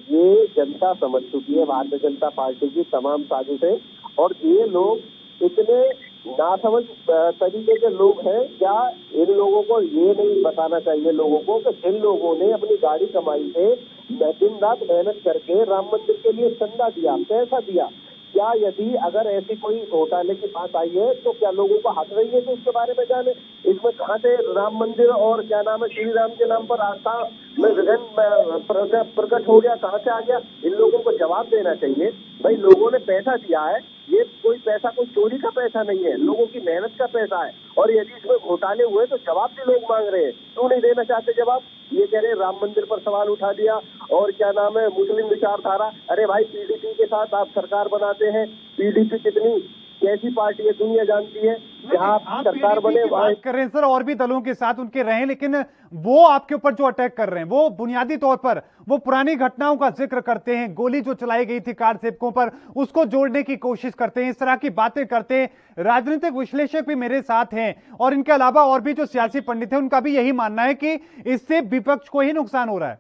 ये जनता समझ चुकी है भारतीय जनता पार्टी की तमाम साजिशें, और ये लोग इतने नासमझ तरीके के लोग हैं। क्या इन लोगों को ये नहीं बताना चाहिए लोगों को कि जिन लोगों ने अपनी गाड़ी कमाई से दिन रात मेहनत करके राम मंदिर के लिए चंदा दिया, पैसा दिया, क्या यदि अगर ऐसी कोई घोटाले की बात आई है तो क्या लोगों को हक रही है कि उसके बारे में जाने? इसमें कहाँ से राम मंदिर और क्या नाम है श्री राम के नाम पर आस्था में विघन प्रकट हो गया, कहाँ से आ गया? इन लोगों को जवाब देना चाहिए। भाई, लोगों ने पैसा दिया है, ये कोई पैसा कोई चोरी का पैसा नहीं है, लोगों की मेहनत का पैसा है, और यदि इसमें घोटाले हुए तो जवाब भी लोग मांग रहे हैं। क्यों नहीं देना चाहते जवाब? ये कह रहे राम मंदिर पर सवाल उठा दिया और क्या नाम है मुस्लिम विचारधारा। अरे भाई, पीडीपी के साथ आप सरकार बनाते हैं, पीडीपी कितनी कैसी पार्टी है दुनिया जानती है। जहाँ आप सरकार बने बात कर रहे हैं सर, और भी दलों के साथ उनके रहे, लेकिन वो आपके ऊपर जो अटैक कर रहे हैं वो बुनियादी तौर पर वो पुरानी घटनाओं का जिक्र करते हैं। गोली जो चलाई गई थी कार सेवकों पर, उसको जोड़ने की कोशिश करते हैं, इस तरह की बातें करते हैं। राजनीतिक विश्लेषक भी मेरे साथ हैं और इनके अलावा और भी जो सियासी पंडित हैं उनका भी यही मानना है कि इससे विपक्ष को ही नुकसान हो रहा है।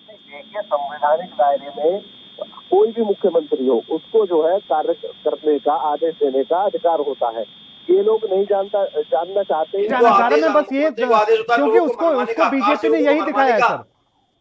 देखिए, संवैधानिक दायरे में कोई भी मुख्यमंत्री हो उसको जो है कार्य करने का, आदेश देने का अधिकार होता है। ये लोग नहीं जानना चाहते हैं बस ये, क्योंकि उसको बीजेपी ने यही दिखाया है सर।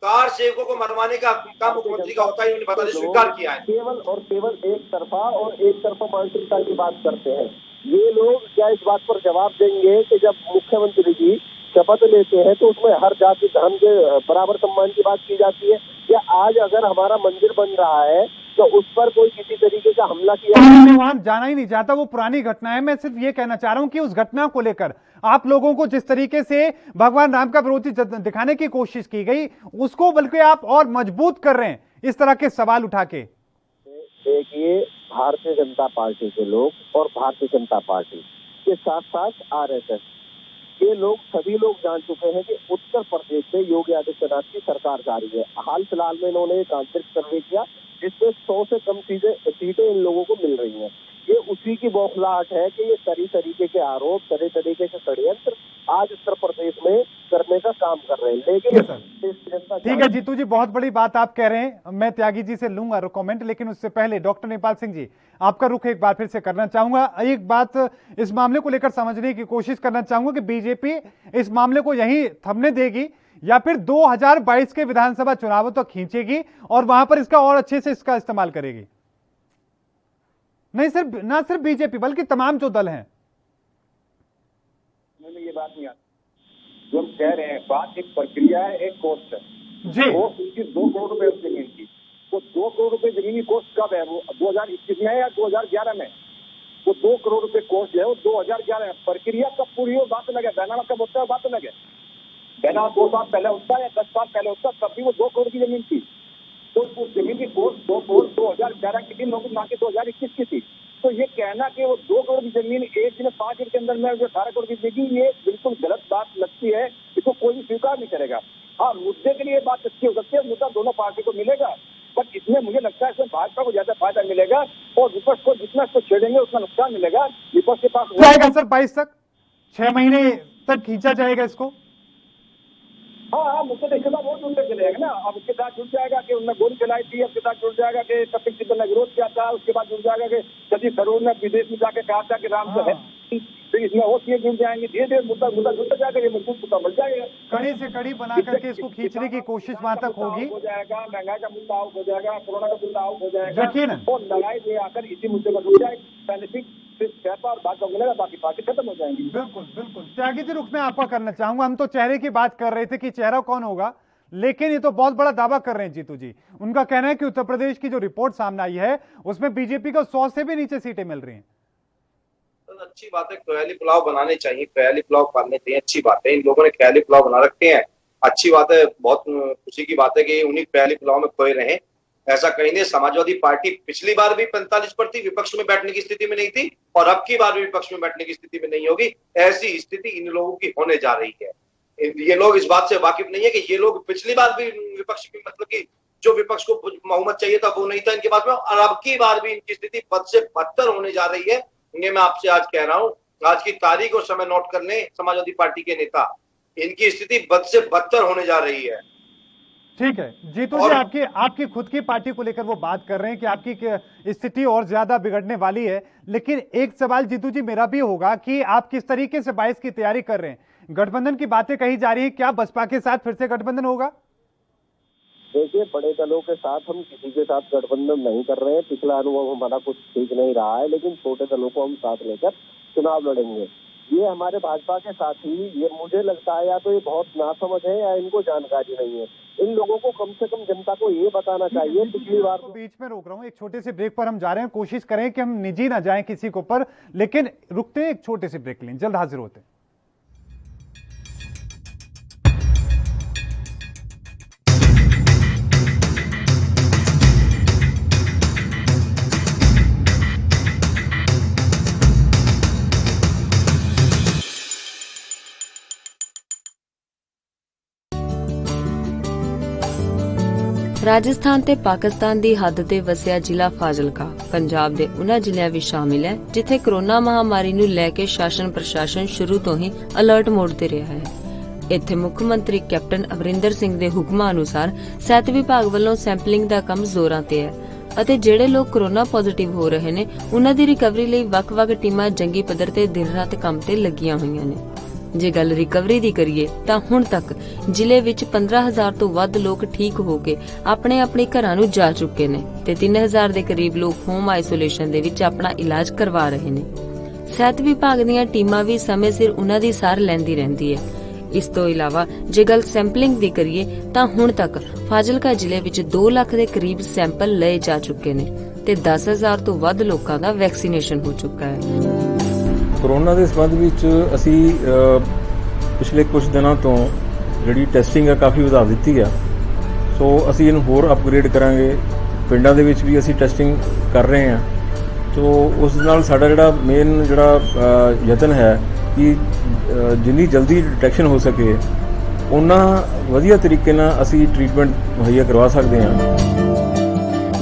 कार सेवकों को मरवाने का काम मुख्यमंत्री का होता है, उन्हें पता नहीं, स्वीकार किया है। केवल एक तरफा मानसिकता की बात करते हैं ये लोग। क्या इस बात पर जवाब देंगे कि जब मुख्यमंत्री जी शपथ लेते हैं तो उसमें हर जाति धर्म के बराबर सम्मान की बात की जाती है? या आज अगर हमारा मंदिर बन रहा है तो उस पर कोई किसी तरीके का हमला किया? मैं वहां जाना ही नहीं चाहता, वो पुरानी घटना है। मैं सिर्फ ये कहना चाह रहा हूं कि उस घटना को लेकर आप लोगों को जिस तरीके से भगवान राम का विरोधी दिखाने की कोशिश की गई, उसको बल्कि आप और मजबूत कर रहे हैं इस तरह के सवाल उठा के। देखिए, भारतीय जनता पार्टी के लोग और भारतीय जनता पार्टी के साथ साथ आरएसएस ये लोग सभी लोग जान चुके हैं कि उत्तर प्रदेश में योगी आदित्यनाथ की सरकार जारी है। हाल फिलहाल में इन्होंने एक आंतरिक सर्वे किया जिसमें 100 से कम सीटें इन लोगों को मिल रही हैं। ये उसी की बौखलाहट है कि ये तरह तरीके के आरोप, तरह तरीके के षड्यंत्र आज उत्तर प्रदेश में करने का काम कर रहे हैं। लेकिन ठीक है जीतू जी, बहुत बड़ी बात आप कह रहे हैं। मैं त्यागी जी से लूंगा कमेंट, लेकिन उससे पहले डॉक्टर नेपाल सिंह जी, आपका रुख एक बार फिर से करना चाहूंगा। एक बात इस मामले को लेकर समझने की कोशिश करना चाहूंगा कि बीजेपी इस मामले को यहीं थमने देगी या फिर 2022 के विधानसभा चुनावों तक खींचेगी और वहां पर इसका और अच्छे से इसका इस्तेमाल करेगी? नहीं सिर्फ ना सिर्फ बीजेपी बल्कि तमाम जो दल हैं। ये बात नहीं आती जो हम कह रहे हैं, बात एक प्रक्रिया है, एक कोस्ट है जी। वो उसकी 2 करोड़ रुपए जमीन की, वो 2 करोड़ रुपए जमीन की कोस्ट कब है? वो 2021 में है या 2011 में? वो 2 करोड़ रुपए कोस्ट है वो 2011 में। प्रक्रिया कब पूरी हो बात अलग है, बैनामा कब होता है बात अलग है। बैनामा 2 साल पहले होता है या 10 साल पहले होता है, तब भी वो 2 करोड़ की जमीन थी। तो उस जमीन की कोस्ट 2 करोड़ 2011 की थी, लोगों ना कि 2021 की थी। तो ये कहना कि वो 2 करोड़ की जमीन एक दिन 5 दिन के अंदर में जो 18 करोड़ की देगी, ये बिल्कुल गलत बात लगती है। इसको कोई भी स्वीकार नहीं करेगा। हाँ, मुद्दे के लिए बात अच्छी हो सकती है, मुद्दा दोनों पार्टी को मिलेगा, बट इसमें मुझे लगता है इसमें भाजपा को ज्यादा फायदा मिलेगा और विपक्ष को जितना इसको छेड़ेंगे उतना नुकसान मिलेगा। विपक्ष के पास जाएगा सर 22 तक, 6 महीने तक खींचा जाएगा इसको। हाँ, मुझे तो इसके बाद वो जुड़ने चले जाएगा ना। अब उसके साथ जुड़ जाएगा कि उन्होंने गोली चलाई थी, उसके साथ जुड़ जाएगा कि कपिल सिब्बल ने विरोध किया था, उसके बाद जुड़ जाएगा कि शशि थरूर ने विदेश में जाकर कहा था कि राम तो है, फिर इसमें और चीजें जुड़ जाएंगे। धीरे धीरे मुद्दा जुड़ता जाएगा, ये मजबूत मुद्दा बढ़ जाएगा। कड़ी से कड़ी बना करके इसको खींचने की कोशिश वहां तक होगी। हो जाएगा, महंगाई का मुद्दा आउट हो जाएगा, कोरोना का मुद्दा आउट हो जाएगा यकीनन। और लड़ाई जो आकर इसी मुद्दे पर जुड़ जाएगी। सिर्फ कहता और बात होगा, बाकी पार्टी खत्म हो जाएंगी। बिल्कुल बिल्कुल। त्यागी जी, रुख में आपका करना चाहूंगा, हम तो चेहरे की बात कर रहे थे कि चेहरा कौन होगा, लेकिन ये तो बहुत बड़ा दावा कर रहे हैं जीतू जी। उनका कहना है कि उत्तर प्रदेश की जो रिपोर्ट सामने आई है उसमें बीजेपी को 100 से भी नीचे सीटें मिल रही हैं। तो अच्छी बात है, ख्याली पुलाव बनाने चाहिए, ख्याली पुलाव खाने चाहिए, अच्छी बात है। इन लोगों ने ख्याली पुलाव बना रखे हैं, अच्छी बात है, बहुत खुशी की बात है कि उन्हीं ख्याली पुलाव में खोए रहे। ऐसा कहीं नहीं, समाजवादी पार्टी पिछली बार भी 45 पर थी, विपक्ष में बैठने की स्थिति में नहीं थी, और अब की बार भी विपक्ष में बैठने की स्थिति में नहीं होगी। ऐसी स्थिति इन लोगों की होने जा रही है। ये लोग इस बात से वाकिफ नहीं है कि ये लोग पिछली बार भी विपक्ष की, मतलब कि जो विपक्ष को बहुमत चाहिए था वो नहीं था इनके पास में, और अब की बार भी इनकी स्थिति बद से बदतर होने जा रही है। ये मैं आपसे आज कह रहा हूँ, आज की तारीख और समय नोट कर लें समाजवादी पार्टी के नेता, इनकी स्थिति बद से बदतर होने जा रही है। ठीक है जीतू जी, आपकी खुद की पार्टी को लेकर वो बात कर रहे हैं कि आपकी स्थिति और ज्यादा बिगड़ने वाली है, लेकिन एक सवाल जीतू जी मेरा भी होगा कि आप किस तरीके से 22 की तैयारी कर रहे हैं? गठबंधन की बातें कही जा रही है, क्या बसपा के साथ फिर से गठबंधन होगा? देखिए, बड़े दलों के साथ हम किसी के साथ गठबंधन नहीं कर रहे हैं। पिछला अनुभव हमारा कुछ ठीक नहीं रहा है, लेकिन छोटे दलों को हम साथ लेकर चुनाव लड़ेंगे। ये हमारे भाजपा के साथी, ये मुझे लगता है या तो ये बहुत नासमझ है या इनको जानकारी नहीं है। इन लोगों को कम से कम जनता को ये बताना चाहिए। पिछली बार बीच में रोक रहा हूँ, एक छोटे से ब्रेक पर हम जा रहे हैं, कोशिश करें कि हम निजी ना जाएं किसी के ऊपर, लेकिन रुकते हैं, एक छोटे से ब्रेक लें, जल्द हाजिर होते हैं। ਰਾਜਸਥਾਨ ਤੇ ਪਾਕਿਸਤਾਨ ਦੀ ਹੱਦ ਤੇ ਵਸਿਆ ਜ਼ਿਲ੍ਹਾ ਫਾਜ਼ਿਲਕਾ ਪੰਜਾਬ ਦੇ ਉਹਨਾਂ ਜ਼ਿਲ੍ਹਿਆਂ ਵਿੱਚ ਸ਼ਾਮਿਲ ਹੈ ਜਿੱਥੇ ਕਰੋਨਾ ਮਹਾਮਾਰੀ ਨੂੰ ਲੈ ਕੇ ਸ਼ਾਸਨ ਪ੍ਰਸ਼ਾਸਨ ਸ਼ੁਰੂ ਤੋਂ ਹੀ ਅਲਰਟ ਮੋਡ ਤੇ ਰਿਹਾ ਹੈ। ਇੱਥੇ ਮੁੱਖ ਮੰਤਰੀ ਕੈਪਟਨ ਅਮਰਿੰਦਰ ਸਿੰਘ ਦੇ ਹੁਕਮਾਂ ਅਨੁਸਾਰ ਸਿਹਤ ਵਿਭਾਗ ਵੱਲੋਂ ਸੈਂਪਲਿੰਗ ਦਾ ਕੰਮ ਜ਼ੋਰਾਂ ਤੇ ਹੈ ਅਤੇ ਜਿਹੜੇ ਲੋਕ ਕਰੋਨਾ ਪੋਜ਼ਿਟਿਵ ਹੋ ਰਹੇ ਨੇ ਉਹਨਾਂ ਦੀ ਰਿਕਵਰੀ ਲਈ ਵੱਖ-ਵੱਖ ਟੀਮਾਂ ਜੰਗੀ ਪੱਧਰ ਤੇ ਦਿਨ ਰਾਤ ਕੰਮ ਤੇ ਲੱਗੀਆਂ ਹੋਈਆਂ ਨੇ। ਜੇ ਗੱਲ ਰਿਕਵਰੀ ਦੀ ਕਰੀਏ ਤਾਂ ਹੁਣ ਤੱਕ ਜ਼ਿਲ੍ਹੇ ਵਿੱਚ 15,000 ਤੋਂ ਵੱਧ ਲੋਕ ਠੀਕ ਹੋ ਕੇ ਆਪਣੇ ਆਪਣੇ ਘਰਾਂ ਨੂੰ ਜਾ ਚੁੱਕੇ ਨੇ ਤੇ 3,000 ਦੇ ਕਰੀਬ ਲੋਕ ਹੋਮ ਆਈਸੋਲੇਸ਼ਨ ਦੇ ਵਿੱਚ ਆਪਣਾ ਇਲਾਜ ਕਰਵਾ ਰਹੇ ਨੇ। ਸਿਹਤ ਵਿਭਾਗ ਦੀਆਂ ਟੀਮਾਂ ਵੀ ਸਮੇਂ ਸਿਰ ਉਹਨਾਂ ਦੀ ਸਾਰ ਲੈਂਦੀ ਰਹਿੰਦੀ ਹੈ। ਇਸ ਤੋਂ ਇਲਾਵਾ ਜੇ ਗੱਲ ਸੈਂਪਲਿੰਗ ਦੀ ਕਰੀਏ ਤਾਂ ਹੁਣ ਤੱਕ ਫਾਜ਼ਿਲਕਾ ਜ਼ਿਲ੍ਹੇ ਵਿੱਚ 2 ਲੱਖ ਦੇ ਕਰੀਬ ਸੈਂਪਲ ਲਏ ਜਾ ਚੁੱਕੇ ਨੇ ਤੇ 10,000 ਤੋਂ ਵੱਧ ਲੋਕਾਂ ਦਾ ਵੈਕਸੀਨੇਸ਼ਨ ਹੋ ਚੁੱਕਾ ਹੈ। ਕੋਰੋਨਾ ਦੇ ਸੰਬੰਧ ਵਿੱਚ ਅਸੀਂ ਪਿਛਲੇ ਕੁਝ ਦਿਨਾਂ ਤੋਂ ਜਿਹੜੀ ਟੈਸਟਿੰਗ ਆ ਕਾਫੀ ਵਧਾ ਦਿੱਤੀ ਆ, ਸੋ ਅਸੀਂ ਇਹਨੂੰ ਹੋਰ ਅਪਗ੍ਰੇਡ ਕਰਾਂਗੇ। ਪਿੰਡਾਂ ਦੇ ਵਿੱਚ ਵੀ ਅਸੀਂ ਟੈਸਟਿੰਗ ਕਰ ਰਹੇ ਹਾਂ, ਸੋ ਉਸ ਨਾਲ ਸਾਡਾ ਜਿਹੜਾ ਮੇਨ ਜਿਹੜਾ ਯਤਨ ਹੈ ਕਿ ਜਿੰਨੀ ਜਲਦੀ ਡਿਟੈਕਸ਼ਨ ਹੋ ਸਕੇ ਉਨਾ ਵਧੀਆ ਤਰੀਕੇ ਨਾਲ ਅਸੀਂ ਟ੍ਰੀਟਮੈਂਟ ਮੁਹੱਈਆ ਕਰਵਾ ਸਕਦੇ ਹਾਂ।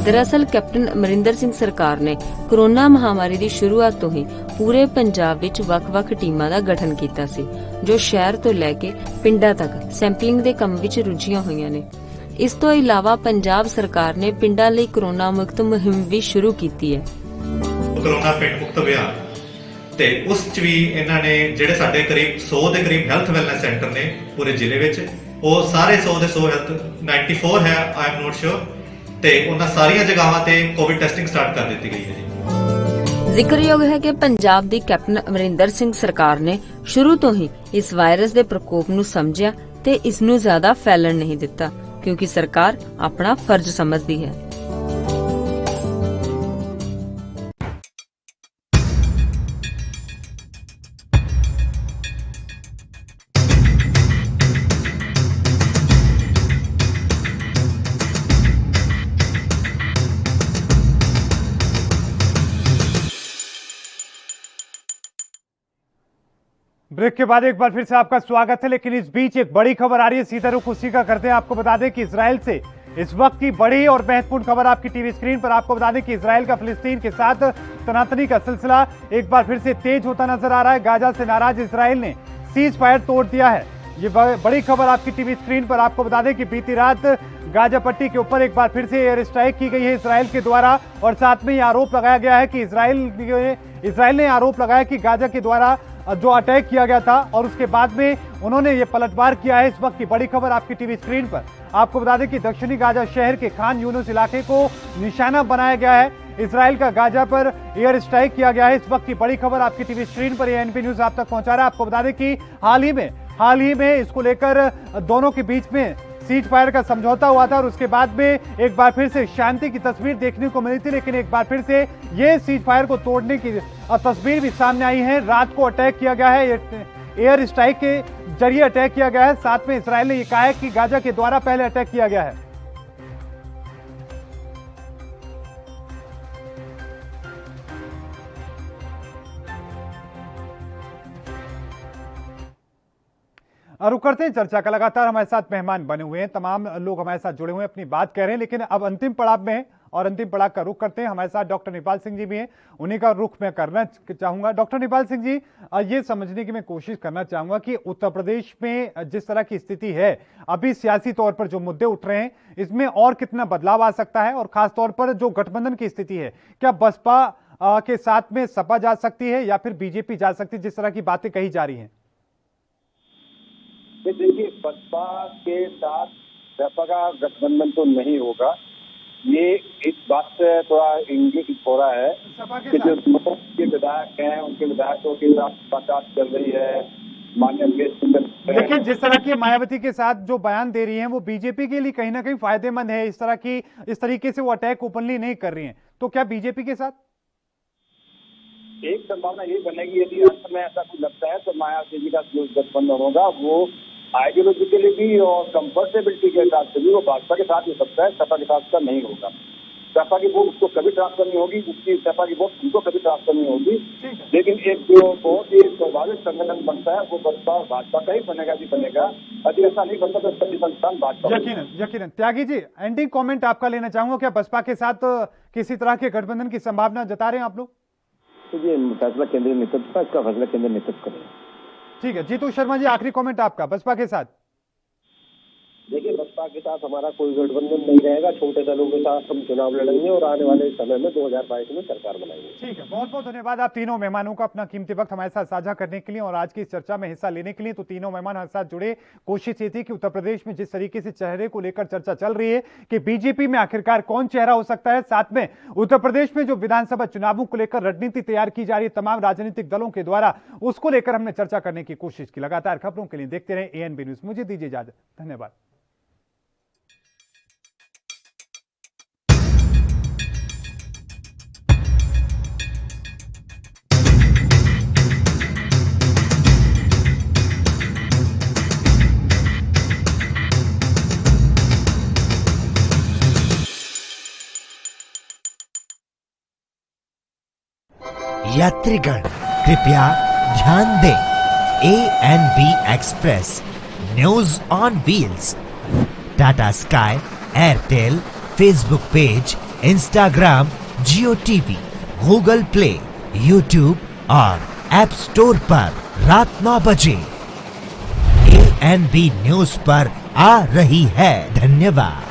ਦਰਅਸਲ ਕੈਪਟਨ ਅਮਰਿੰਦਰ ਸਿੰਘ ਸਰਕਾਰ ਨੇ ਕੋਰੋਨਾ ਮਹਾਮਾਰੀ ਦੀ ਸ਼ੁਰੂਆਤ ਤੋਂ ਹੀ ਪੂਰੇ ਪੰਜਾਬ ਵਿੱਚ ਵੱਖ-ਵੱਖ ਟੀਮਾਂ ਦਾ ਗਠਨ ਕੀਤਾ ਸੀ ਜੋ ਸ਼ਹਿਰ ਤੋਂ ਲੈ ਕੇ ਪਿੰਡਾਂ ਤੱਕ ਸੈਂਪਲਿੰਗ ਦੇ ਕੰਮ ਵਿੱਚ ਰੁੱਝੀਆਂ ਹੋਈਆਂ ਨੇ। ਇਸ ਤੋਂ ਇਲਾਵਾ ਪੰਜਾਬ ਸਰਕਾਰ ਨੇ ਪਿੰਡਾਂ ਲਈ ਕੋਰੋਨਾ ਮੁਕਤ ਮੁਹਿੰਮ ਵੀ ਸ਼ੁਰੂ ਕੀਤੀ ਹੈ। ਕੋਰੋਨਾ ਪਿੰਡ ਮੁਕਤ ਅਭਿਆਨ ਤੇ ਉਸ ਚ ਵੀ ਇਹਨਾਂ ਨੇ ਜਿਹੜੇ ਸਾਡੇ ਕਰੀਬ 100 ਦੇ ਕਰੀਬ ਹੈਲਥ ਵੈਲਨੈਸ ਸੈਂਟਰ ਨੇ ਪੂਰੇ ਜ਼ਿਲ੍ਹੇ ਵਿੱਚ, ਉਹ ਸਾਰੇ 100 ਦੇ 100 ਹੈਲਥ 94 ਹੈ ਆਈ ਐਮ ਨੋਟ ਸ਼ੋਰ, ਤੇ ਉਹਨਾਂ ਸਾਰੀਆਂ ਜਗ੍ਹਾਵਾਂ ਤੇ ਕੋਵਿਡ ਟੈਸਟਿੰਗ ਸਟਾਰਟ ਕਰ ਦਿੱਤੀ ਗਈ ਹੈ ਜੀ। ਜ਼ਿਕਰਯੋਗ ਹੈ ਕਿ ਪੰਜਾਬ ਦੀ ਕੈਪਟਨ ਅਮਰਿੰਦਰ ਸਿੰਘ ਸਰਕਾਰ ਨੇ ਸ਼ੁਰੂ ਤੋਂ ਹੀ ਇਸ ਵਾਇਰਸ ਦੇ ਪ੍ਰਕੋਪ ਨੂੰ ਸਮਝਿਆ ਤੇ ਇਸ ਨੂੰ ਜ਼ਿਆਦਾ ਫੈਲਣ ਨਹੀਂ ਦਿੱਤਾ ਕਿਉਂਕਿ ਸਰਕਾਰ ਆਪਣਾ ਫਰਜ਼ ਸਮਝਦੀ ਹੈ। ब्रेक के बाद एक बार फिर से आपका स्वागत है, लेकिन इस बीच एक बड़ी खबर आ रही है, सीधा रुख उसी का करते हैं। आपको बता दें कि इजराइल से इस वक्त की बड़ी और महत्वपूर्ण खबर आपकी टीवी स्क्रीन पर। आपको बता दें कि इजराइल का फिलिस्तीन के साथ तनातनी का सिलसिला एक बार फिर से तेज होता नजर आ रहा है। गाजा से नाराज इजराइल ने सीज फायर तोड़ दिया है। ये बड़ी खबर आपकी टीवी स्क्रीन पर। आपको बता दें कि बीती रात गाजा पट्टी के ऊपर एक बार फिर से एयर स्ट्राइक की गई है इजराइल के द्वारा, और साथ में ये आरोप लगाया गया है कि इजराइल ने आरोप लगाया कि गाजा के द्वारा जो अटैक किया गया था और उसके बाद में उन्होंने ये पलटवार किया है। इस वक्त की बड़ी खबर आपकी टीवी स्क्रीन पर। आपको बता दें कि दक्षिणी गाजा शहर के खान यूनुस इलाके को निशाना बनाया गया है। इसराइल का गाजा पर एयर स्ट्राइक किया गया है। इस वक्त की बड़ी खबर आपकी टीवी स्क्रीन पर एएनपी न्यूज आप तक पहुंचा रहा है। आपको बता दें कि हाल ही में इसको लेकर दोनों के बीच में सीज फायर का समझौता हुआ था और उसके बाद में एक बार फिर से शांति की तस्वीर देखने को मिली थी, लेकिन एक बार फिर से ये सीज फायर को तोड़ने की तस्वीर भी सामने आई है। रात को अटैक किया गया है, एयर स्ट्राइक के जरिए अटैक किया गया है। साथ में इसराइल ने यह कहा है कि गाजा के द्वारा पहले अटैक किया गया है। रुक करते हैं चर्चा का। लगातार हमारे साथ मेहमान बने हुए हैं, तमाम लोग हमारे साथ जुड़े हुए हैं, अपनी बात कह रहे हैं, लेकिन अब अंतिम पड़ाव में और अंतिम पड़ाव का रुख करते हैं। हमारे साथ डॉक्टर निपाल सिंह जी भी हैं, उन्हीं का रुख मैं करना चाहूंगा। डॉक्टर निपाल सिंह जी, ये समझने की मैं कोशिश करना चाहूंगा कि उत्तर प्रदेश में जिस तरह की स्थिति है, अभी सियासी तौर पर जो मुद्दे उठ रहे हैं, इसमें और कितना बदलाव आ सकता है, और खासतौर पर जो गठबंधन की स्थिति है, क्या बसपा के साथ में सपा जा सकती है या फिर बीजेपी जा सकती है, जिस तरह की बातें कही जा रही हैं? देखिए, बसपा के साथ सपा का गठबंधन तो नहीं होगा, ये इस बात से थोड़ा इंगित हो रहा है कि जो के विधायक हैं उनके विधायकों के साथ बातचीत चल रही है। माननीय लेकिन जिस तरह की मायावती के साथ जो बयान दे रही हैं वो बीजेपी के लिए कहीं ना कहीं फायदेमंद है। इस तरीके से वो अटैक ओपनली नहीं कर रही हैं, तो क्या बीजेपी के साथ एक संभावना ये बनेगी, यदि अंत में ऐसा कुछ लगता है तो मायावती जी का जो गठबंधन होगा वो आइडियोलॉजिकली भी और कंफर्टेबिलिटी के हिसाब से भी वो भाजपा के साथ हो सकता है, सपा के साथ का नहीं होगा। सपा की वोट उसको कभी ट्रांसफर नहीं होगी, उसकी सपा की वोट उनको कभी ट्रांसफर नहीं होगी। लेकिन एक जो बहुत ही स्वाभाविक संगठन बनता है वो बसपा और भाजपा का ही बनेगा जी बनेगा। यदि ऐसा नहीं बनता तो सभी संस्थान भाजपा। यकीनन त्यागी जी, एंडिंग कमेंट आपका लेना चाहूंगा। क्या बसपा के साथ किसी तरह के गठबंधन की संभावना जता रहे हैं आप लोग? ये फैसला केंद्रीय नेतृत्व का, इसका फैसला केंद्रीय नेतृत्व करेगा। ठीक है, जीतू शर्मा जी, आखिरी कमेंट आपका बसपा के साथ। देखिए, बसपा के साथ हमारा कोई गठबंधन नहीं रहेगा, छोटे दलों के साथ हम चुनाव लड़ेंगे और आने वाले समय में 2022 में सरकार बनाएंगे। ठीक है, बहुत बहुत धन्यवाद आप तीनों मेहमानों का अपना कीमती वक्त हमारे साथ साझा करने के लिए और आज की इस चर्चा में हिस्सा लेने के लिए। तो तीनों मेहमान हमारे साथ जुड़े। कोशिश ये थी कि उत्तर प्रदेश में जिस तरीके से चेहरे को लेकर चर्चा चल रही है कि बीजेपी में आखिरकार कौन चेहरा हो सकता है, साथ में उत्तर प्रदेश में जो विधानसभा चुनावों को लेकर रणनीति तैयार की जा रही है तमाम राजनीतिक दलों के द्वारा, उसको लेकर हमने चर्चा करने की कोशिश की। लगातार खबरों के लिए देखते रहे एएनबी न्यूज। मुझे दीजिए इजाजत, धन्यवाद। यात्रीगण कृपया ध्यान दें, ANB express news on wheels Tata sky, Airtel, Facebook page, Instagram, Jio TV, Google play, YouTube और ऐप स्टोर पर रात 9 बजे ANB न्यूज पर आ रही है। धन्यवाद।